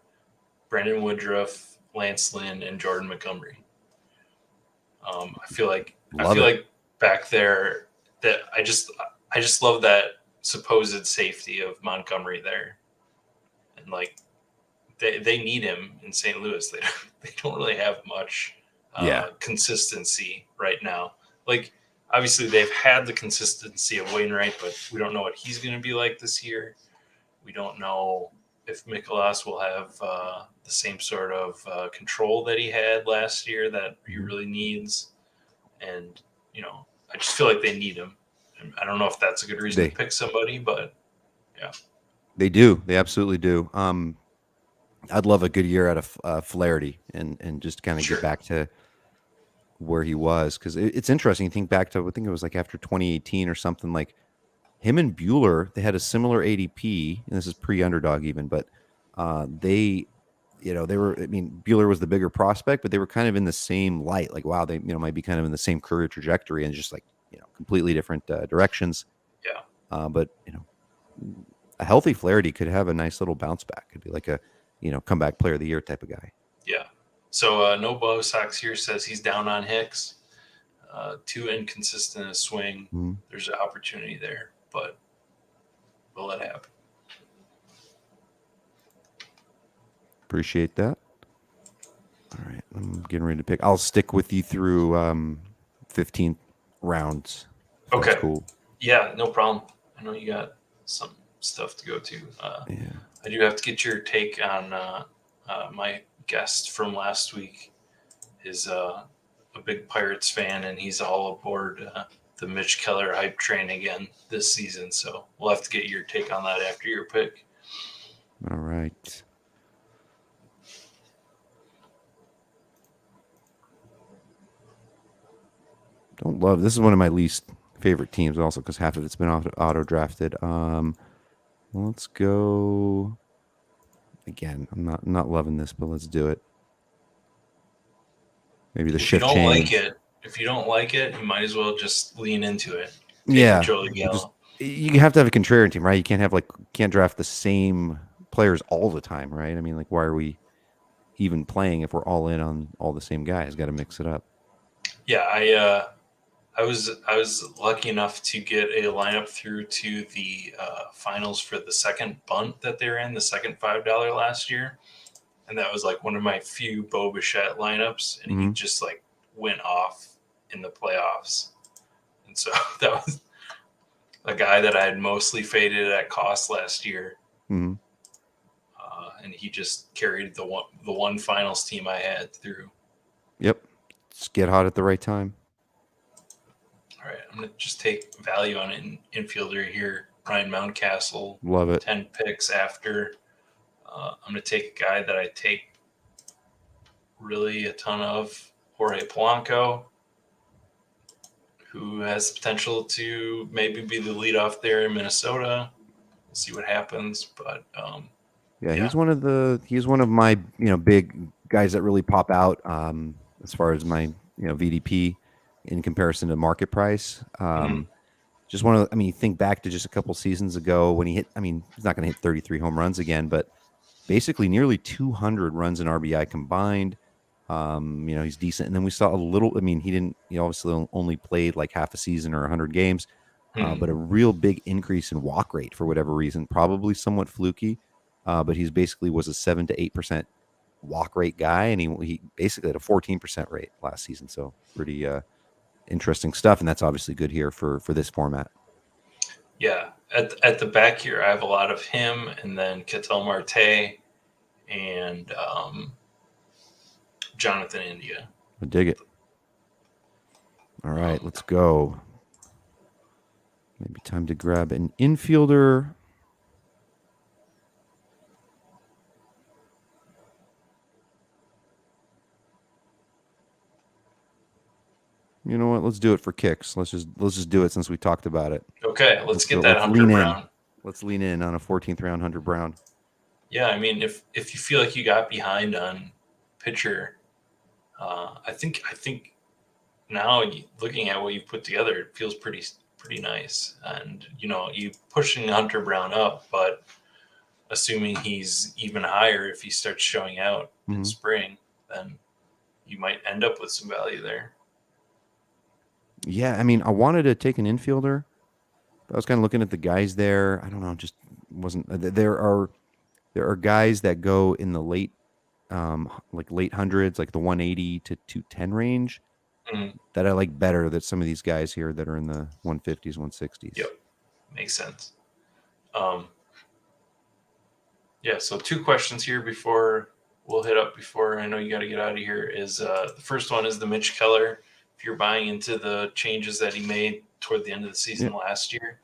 S1: Brandon Woodruff, Lance Lynn, and Jordan Montgomery. I feel like back there that I just love that supposed safety of Montgomery there, and like they need him in St. Louis. They don't really have much consistency right now. Like obviously they've had the consistency of Wainwright, but we don't know what he's going to be like this year. We don't know if Mikolas will have the same sort of control that he had last year that he really needs. And, I just feel like they need him. And I don't know if that's a good reason to pick somebody, but yeah.
S2: They do. They absolutely do. I'd love a good year out of Flaherty and just kind of get back to where he was. Because it's interesting. You think back to, I think it was like after 2018 or something, like him and Bueller, they had a similar ADP, and this is pre-Underdog even, but they were, I mean, Bueller was the bigger prospect, but they were kind of in the same light. Like, wow, they, might be kind of in the same career trajectory and just like, completely different directions.
S1: Yeah.
S2: But, a healthy Flaherty could have a nice little bounce back. Could be like a, comeback player of the year type of guy.
S1: Yeah. So No Bo Sox here says he's down on Hicks. Too inconsistent a swing.
S2: Mm-hmm.
S1: There's an opportunity there, but we'll let it happen.
S2: Appreciate that. All right, I'm getting ready to pick. I'll stick with you through 15 rounds.
S1: Okay.
S2: That's cool.
S1: Yeah, no problem. I know you got some stuff to go to. I do have to get your take on my guest from last week. Is a big Pirates fan, and he's all aboard the Mitch Keller hype train again this season. So we'll have to get your take on that after your pick.
S2: All right. Don't love this is one of my least favorite teams also because half of it's been auto drafted. Let's go again. I'm not loving this, but let's do it. Maybe the shift change.
S1: If you don't like it, you might as well just lean into it.
S2: You have to have a contrarian team, right? You can't draft the same players all the time, right? I mean, like, why are we even playing if we're all in on all the same guys? Got to mix it up.
S1: Yeah, I was lucky enough to get a lineup through to the finals for the second bunt that they were in, the second $5 last year, and that was like one of my few Bo Bichette lineups, and he just like went off in the playoffs, and so that was a guy that I had mostly faded at cost last year,
S2: Mm-hmm.
S1: And he just carried the one finals team I had through.
S2: Yep. Just get hot at the right time.
S1: All right, I'm gonna just take value on an infielder here, Ryan Mountcastle.
S2: Love it.
S1: 10 picks after. I'm gonna take a guy that I take really a ton of, Jorge Polanco, who has potential to maybe be the leadoff there in Minnesota. We'll see what happens, but
S2: yeah, he's one of my big guys that really pop out as far as my VDP in comparison to market price. Just one of, you think back to just a couple seasons ago when he hit. He's not going to hit 33 home runs again, but basically nearly 200 runs in RBI combined. He's decent, and then we saw a little. He didn't. He obviously only played like half a season or 100 games, but a real big increase in walk rate for whatever reason, probably somewhat fluky. But he's basically was a 7 to 8% walk rate guy, and he basically had a 14% rate last season. So pretty interesting stuff, and that's obviously good here for this format.
S1: Yeah, at the back here, I have a lot of him, and then Ketel Marte, and Jonathan India.
S2: I dig it. All right, let's go. Maybe time to grab an infielder. You know what? Let's do it for kicks. Let's just do it since we talked about it.
S1: Okay, let's get that Hunter Brown.
S2: Let's lean in on a 14th round Hunter Brown.
S1: Yeah, if you feel like you got behind on pitcher, I think now looking at what you've put together, it feels pretty nice. And you pushing Hunter Brown up, but assuming he's even higher if he starts showing out in spring, then you might end up with some value there.
S2: Yeah, I wanted to take an infielder, but I was kind of looking at the guys there. I don't know, just wasn't. There are guys that go in the late hundreds, like the 180 to 210 range, that I like better than some of these guys here that are in the 150s, 160s.
S1: Yep, makes sense. Yeah, so 2 questions here before I know you got to get out of here. Is the first one is the Mitch Keller. If you're buying into the changes that he made toward the end of the season last year.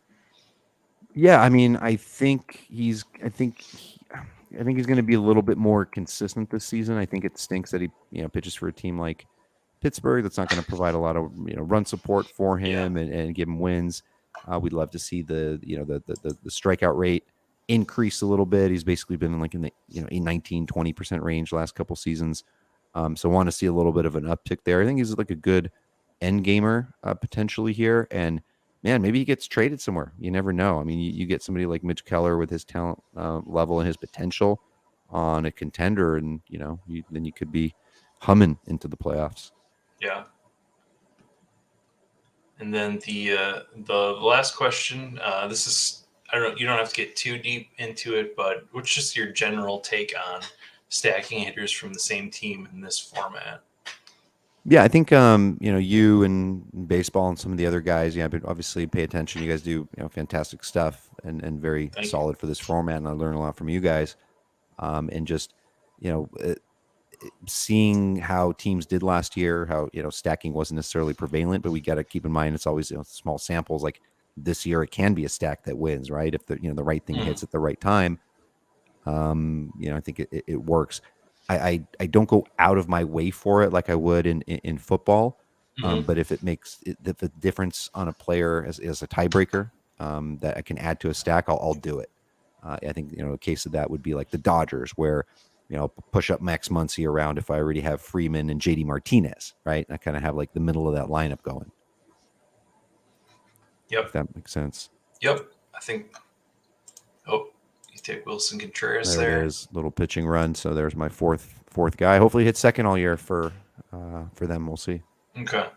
S2: Yeah, I think he's going to be a little bit more consistent this season. I think it stinks that he pitches for a team like Pittsburgh that's not going to provide a lot of run support for him and give him wins. We'd love to see the strikeout rate increase a little bit. He's basically been in the 19-20% range last couple seasons. So want to see a little bit of an uptick there. I think he's like a good end gamer potentially here, and man, maybe he gets traded somewhere. You never know. You get somebody like Mitch Keller with his talent level and his potential on a contender, and then you could be humming into the playoffs.
S1: Yeah. And then the last question. This is, I don't know. You don't have to get too deep into it, but what's just your general take on stacking hitters from the same team in this format?
S2: Yeah, I think you and baseball and some of the other guys, but obviously pay attention. You guys do fantastic stuff and very solid for this format, and I learn a lot from you guys. And just seeing how teams did last year, how stacking wasn't necessarily prevalent, but we got to keep in mind it's always small samples. Like this year, it can be a stack that wins, right? If the right thing hits at the right time. I think it works. I don't go out of my way for it like I would in football. But if it makes the difference on a player as a tiebreaker that I can add to a stack, I'll do it. I think a case of that would be like the Dodgers, where push up Max Muncy around if I already have Freeman and JD Martinez, right? I kind of have like the middle of that lineup going.
S1: Yep,
S2: if that makes sense.
S1: Yep, I think. Oh, you take Wilson Contreras
S2: there. It is, little pitching run. So there's my fourth guy. Hopefully, hit second all year for them. We'll see.
S1: Okay,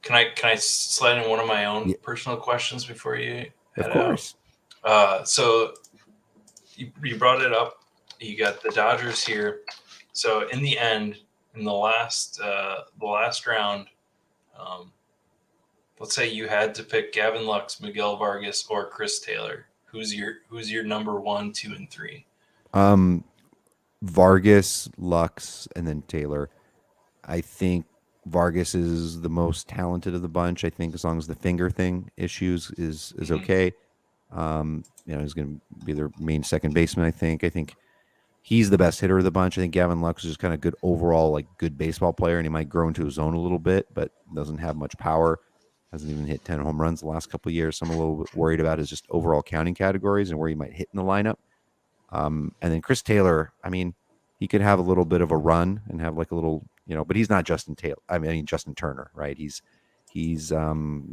S1: Can I slide in one of my own
S2: Yeah.
S1: personal questions before you
S2: Of
S1: head
S2: course.
S1: out? So you brought it up. You got the Dodgers here. So in the end, in the last round, let's say you had to pick Gavin Lux, Miguel Vargas, or Chris Taylor. Who's your number 1, 2, and 3?
S2: Vargas, Lux, and then Taylor. I think Vargas is the most talented of the bunch. I think as long as the finger thing issues is okay. He's going to be their main second baseman. I think he's the best hitter of the bunch. I think Gavin Lux is just kind of good overall, like good baseball player, and he might grow into his own a little bit, but doesn't have much power. Hasn't even hit 10 home runs the last couple of years. So I'm a little bit worried about his just overall counting categories and where he might hit in the lineup. And then Chris Taylor, I mean, he could have a little bit of a run and have like a little, but he's not Justin Taylor. I mean, Justin Turner, right? He's he's kind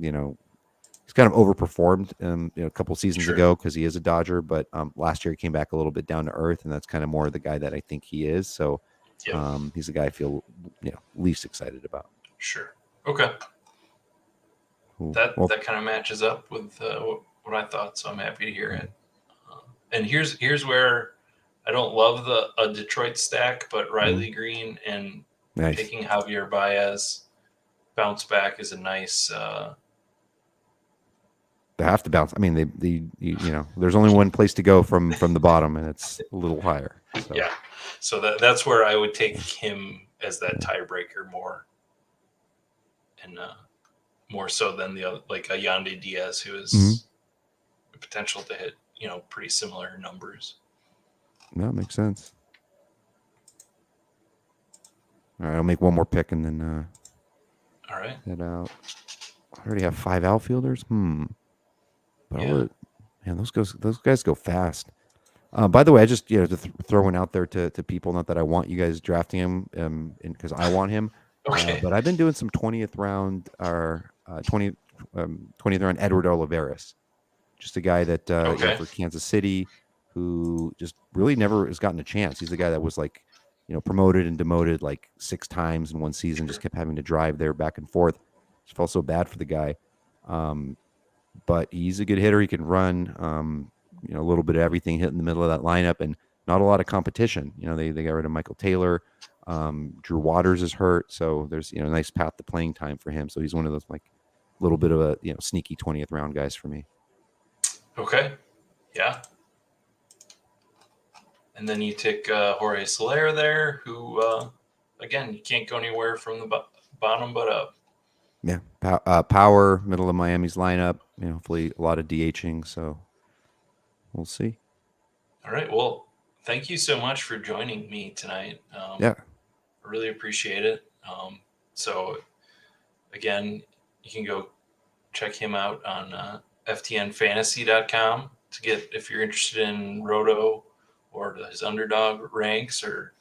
S2: of overperformed, a couple seasons ago because he is a Dodger, but last year he came back a little bit down to earth, and that's kind of more the guy that I think he is. So he's the guy I feel least excited about.
S1: Sure. Okay.
S2: Cool.
S1: That kind of matches up with what I thought, so I'm happy to hear it. And here's where I don't love a Detroit stack, but Riley Green and picking Javier Baez bounce back is a nice.
S2: They have to bounce. I mean, there's only one place to go from the bottom, and it's a little higher. So.
S1: Yeah, so that's where I would take him as that tiebreaker more, and more so than the other, like a Yandy Diaz, who has the potential to hit pretty similar numbers.
S2: No, it makes sense. All right, I'll make one more pick and then
S1: all right,
S2: head out. I already have 5 outfielders. But man, those guys go fast. By the way, I just to throw one out there to people. Not that I want you guys drafting him, because I want him.
S1: Okay.
S2: But I've been doing some 20th round or 20th round Edward Olivares, just a guy that for Kansas City who just really never has gotten a chance. He's the guy that was like promoted and demoted like 6 times in one season. Just kept having to drive there back and forth. Just felt so bad for the guy. But he's a good hitter. He can run, a little bit of everything, hit in the middle of that lineup, and not a lot of competition. They got rid of Michael Taylor. Drew Waters is hurt, so there's a nice path to playing time for him. So he's one of those like little bit of a sneaky 20th round guys for me.
S1: Okay, yeah. And then you take Jorge Soler there, who again you can't go anywhere from the bottom but up.
S2: Yeah, power, middle of Miami's lineup. Hopefully a lot of DHing. So we'll see.
S1: All right. Well, thank you so much for joining me tonight.
S2: I
S1: really appreciate it. So again, you can go check him out on ftnfantasy.com to get, if you're interested in Roto or his Underdog ranks, or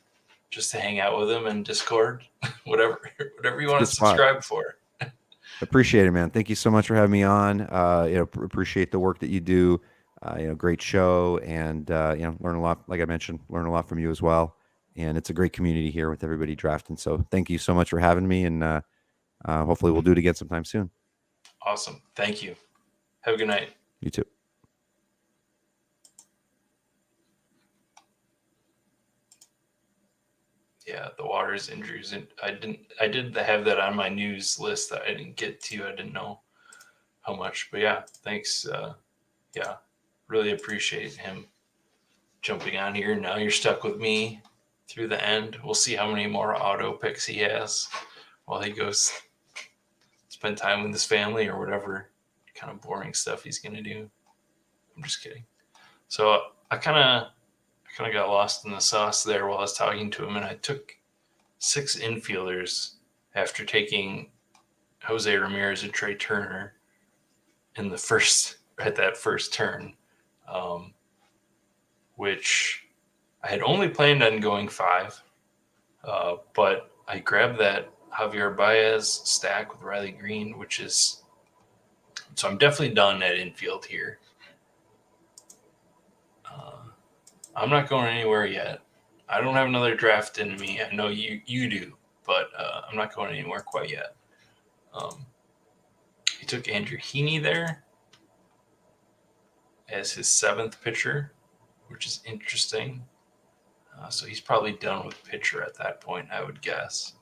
S1: just to hang out with him in Discord, whatever you want to subscribe for.
S2: Appreciate it, man. Thank you so much for having me on. Appreciate the work that you do. Great show, and learn a lot. Like I mentioned, learn a lot from you as well. And it's a great community here with everybody drafting. So thank you so much for having me, and hopefully we'll do it again sometime soon.
S1: Awesome. Thank you. Have a good night.
S2: You too.
S1: Yeah, the Waters injuries, and I did have that on my news list that I didn't get to. I didn't know how much, but yeah, thanks. Really appreciate him jumping on here. Now you're stuck with me through the end. We'll see how many more auto picks he has while he goes spend time with his family or whatever kind of boring stuff he's gonna do. I'm just kidding. So I kind of got lost in the sauce there while I was talking to him, and I took 6 infielders after taking Jose Ramirez and Trey Turner in the first turn, which I had only planned on going 5, but I grabbed that Javier Baez stack with Riley Green, so I'm definitely done at infield here. I'm not going anywhere yet. I don't have another draft in me. I know you do, but I'm not going anywhere quite yet. took Andrew Heaney there as his 7th pitcher, which is interesting. So he's probably done with pitcher at that point, I would guess.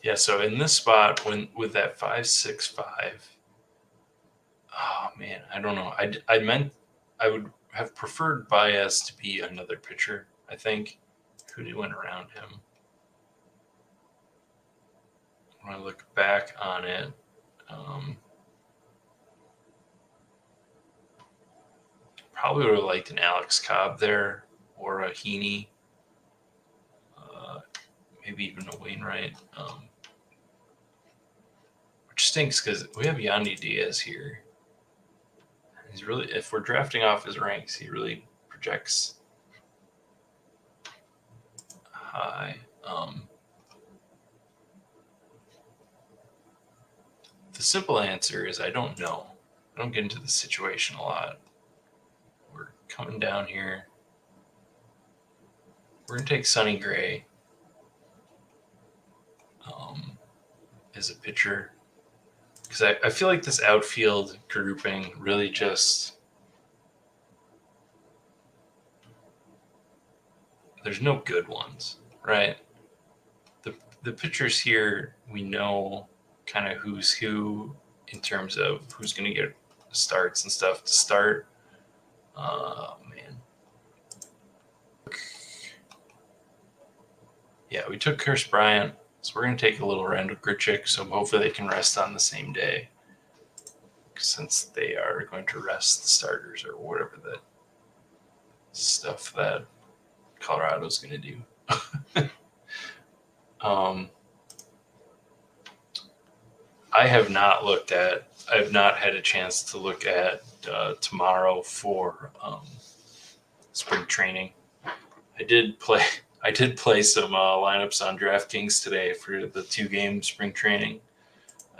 S1: Yeah, so in this spot, with that 5.65, oh man, I don't know. I would have preferred Baez to be another pitcher. I think who went around him. When I look back on it, probably would have liked an Alex Cobb there or a Heaney, maybe even a Wainwright. Which stinks because we have Yandy Diaz here. He's really, if we're drafting off his ranks, he really projects high. The simple answer is I don't know. I don't get into the situation a lot. We're coming down here. We're going to take Sonny Gray as a pitcher. Because I feel like this outfield grouping really just... There's no good ones, right? The pitchers here, we know kind of who's who in terms of who's going to get starts and stuff to start. Man. Yeah, we took Chris Bryant, so we're going to take a little Randall Grichuk, so hopefully they can rest on the same day, since they are going to rest the starters or whatever that stuff that Colorado's going to do. I have not had a chance to look at tomorrow for spring training. I did play some lineups on DraftKings today for the 2-game spring training.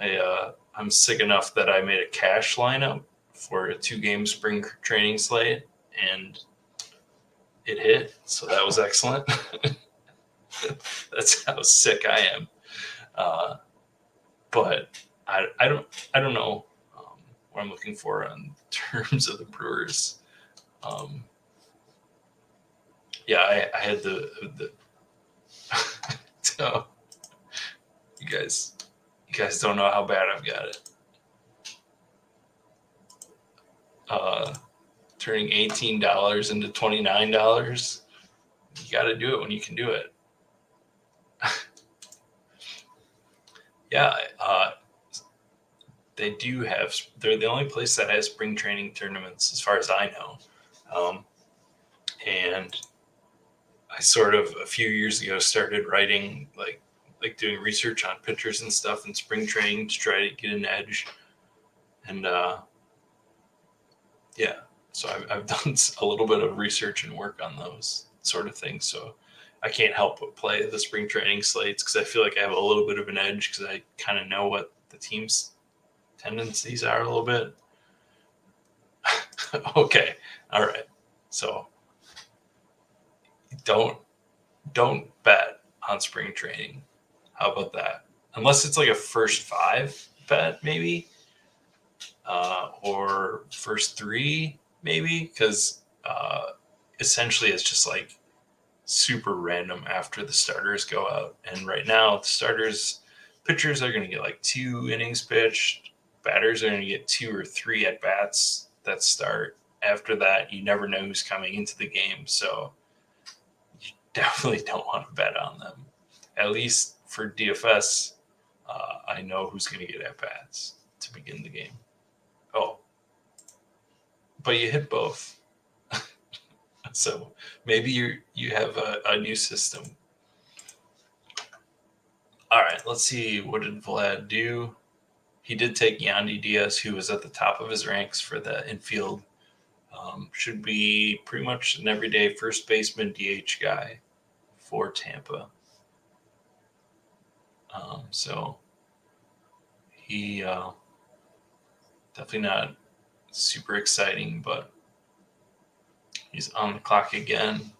S1: I'm sick enough that I made a cash lineup for a 2-game spring training slate, and it hit. So that was excellent. That's how sick I am. But I don't know what I'm looking for in terms of the Brewers. Yeah, I had the so you guys don't know how bad I've got it. Turning $18 into $29. You got to do it when you can do it. Yeah, they do have. They're the only place that has spring training tournaments, as far as I know. And I sort of a few years ago started writing like doing research on pitchers and stuff in spring training to try to get an edge. And yeah, so I've done a little bit of research and work on those sort of things. So I can't help but play the spring training slates because I feel like I have a little bit of an edge because I kind of know what the team's tendencies are a little bit. Okay. All right. So don't bet on spring training. How about that? Unless it's like a first 5 bet, maybe, or first 3, maybe, because essentially it's just like super random after the starters go out. And right now, the pitchers are going to get like 2 innings pitched. Batters are going to get 2 or 3 at bats that start. After that, you never know who's coming into the game. So you definitely don't want to bet on them. At least for DFS, I know who's going to get at bats to begin the game. Oh, but you hit both. So maybe you have a new system. All right, let's see. What did Vlad do? He did take Yandy Diaz, who was at the top of his ranks for the infield. Should be pretty much an everyday first baseman DH guy for Tampa. So he definitely not super exciting, but he's on the clock again.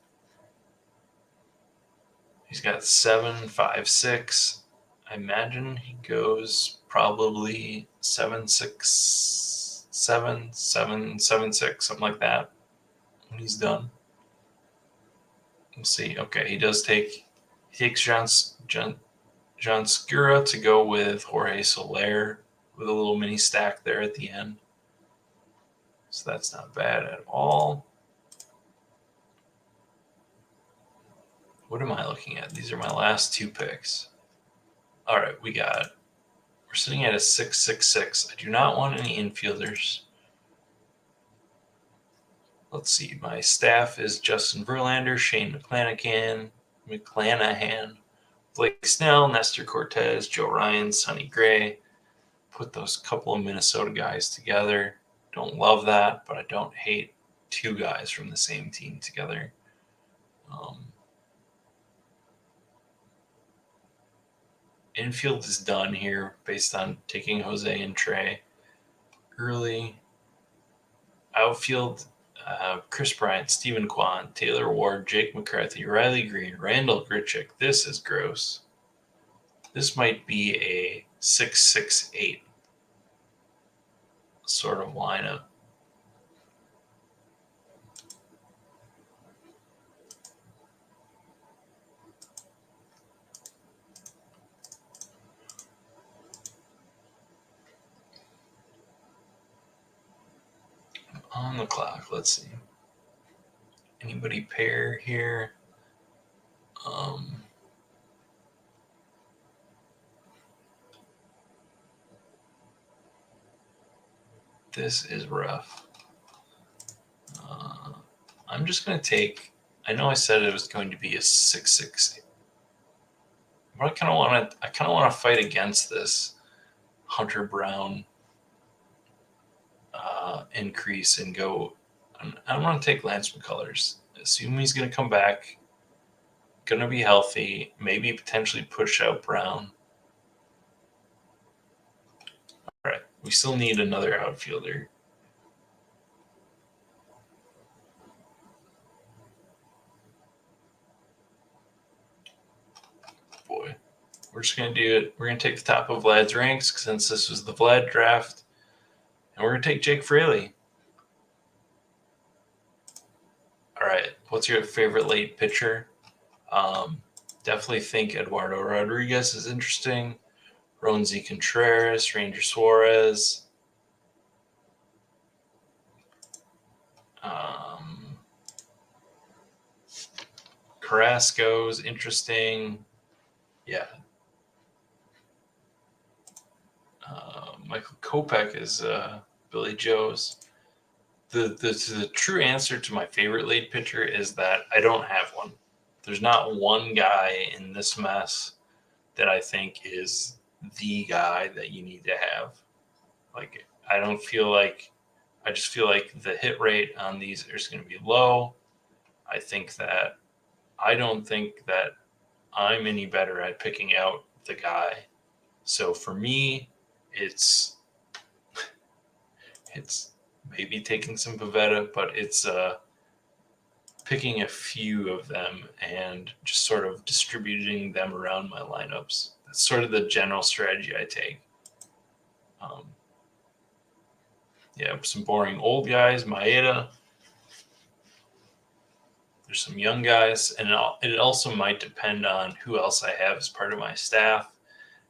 S1: He's got 7, 5, 6. I imagine he goes probably 7, 6, 7, 7, 7, 6, something like that when he's done. We'll see. Okay, he takes John Skura to go with Jorge Soler with a little mini stack there at the end. So that's not bad at all. What am I looking at? These are my last 2 picks. All right, we're sitting at a 6-6-6. I do not want any infielders. Let's see. My staff is Justin Verlander, Shane McClanahan, Blake Snell, Nestor Cortez, Joe Ryan, Sonny Gray. Put those couple of Minnesota guys together. Don't love that, but I don't hate 2 guys from the same team together. Infield is done here based on taking Jose and Trey early. Outfield, Chris Bryant, Steven Kwan, Taylor Ward, Jake McCarthy, Riley Green, Randall Grichuk. This is gross. This might be a 6-6-8 sort of lineup. On the clock, let's see. Anybody pair here? This is rough. I'm just going to take. I know I said it was going to be a 6-6, but I kind of want to fight against this Hunter Brown increase and go. I'm going to take Lance McCullers. Assume he's going to come back, going to be healthy, maybe potentially push out Brown. All right, we still need another outfielder. Boy, we're just going to do it. We're going to take the top of Vlad's ranks since this was the Vlad draft, and we're going to take Jake Fraley. All right, what's your favorite late pitcher? Definitely think Eduardo Rodriguez is interesting. Ronzi Contreras, Ranger Suarez. Carrasco's interesting. Yeah. Michael Kopech is Billy Joe's. The true answer to my favorite late pitcher is that I don't have one. There's not one guy in this mess that I think is the guy that you need to have. Like, I just feel like the hit rate on these is going to be low. I don't think that I'm any better at picking out the guy. So for me, it's maybe taking some Pavetta, but it's picking a few of them and just sort of distributing them around my lineups. That's sort of the general strategy I take. Some boring old guys, Maeda. There's some young guys, and it also might depend on who else I have as part of my staff.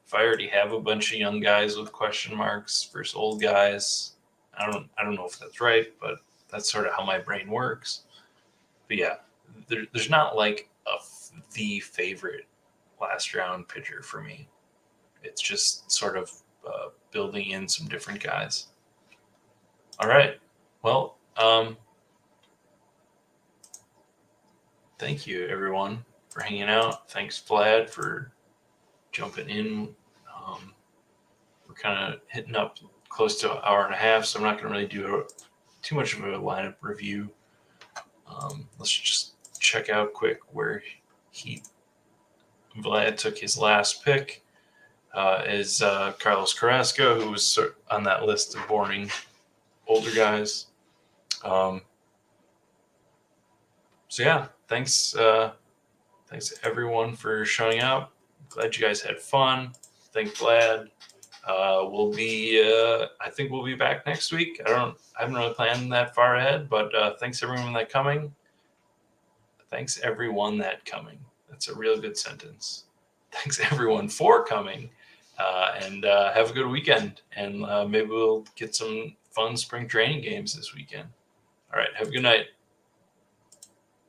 S1: If I already have a bunch of young guys with question marks versus old guys, I don't know if that's right, but that's sort of how my brain works. But yeah, there's not like the favorite last round pitcher for me. It's just sort of building in some different guys. All right. Well, thank you everyone for hanging out. Thanks Vlad for jumping in. We're kind of hitting up close to an hour and a half, so I'm not going to really do too much of a lineup review. Let's just check out quick where Vlad took his last pick. Is Carlos Carrasco, who was on that list of boring older guys. So yeah, thanks everyone for showing up. Glad you guys had fun. Thank Vlad. I think we'll be back next week. I haven't really planned that far ahead, but thanks everyone that coming. Thanks everyone that coming. That's a real good sentence. Thanks everyone for coming, and have a good weekend. And maybe we'll get some fun spring training games this weekend. All right, have a good night.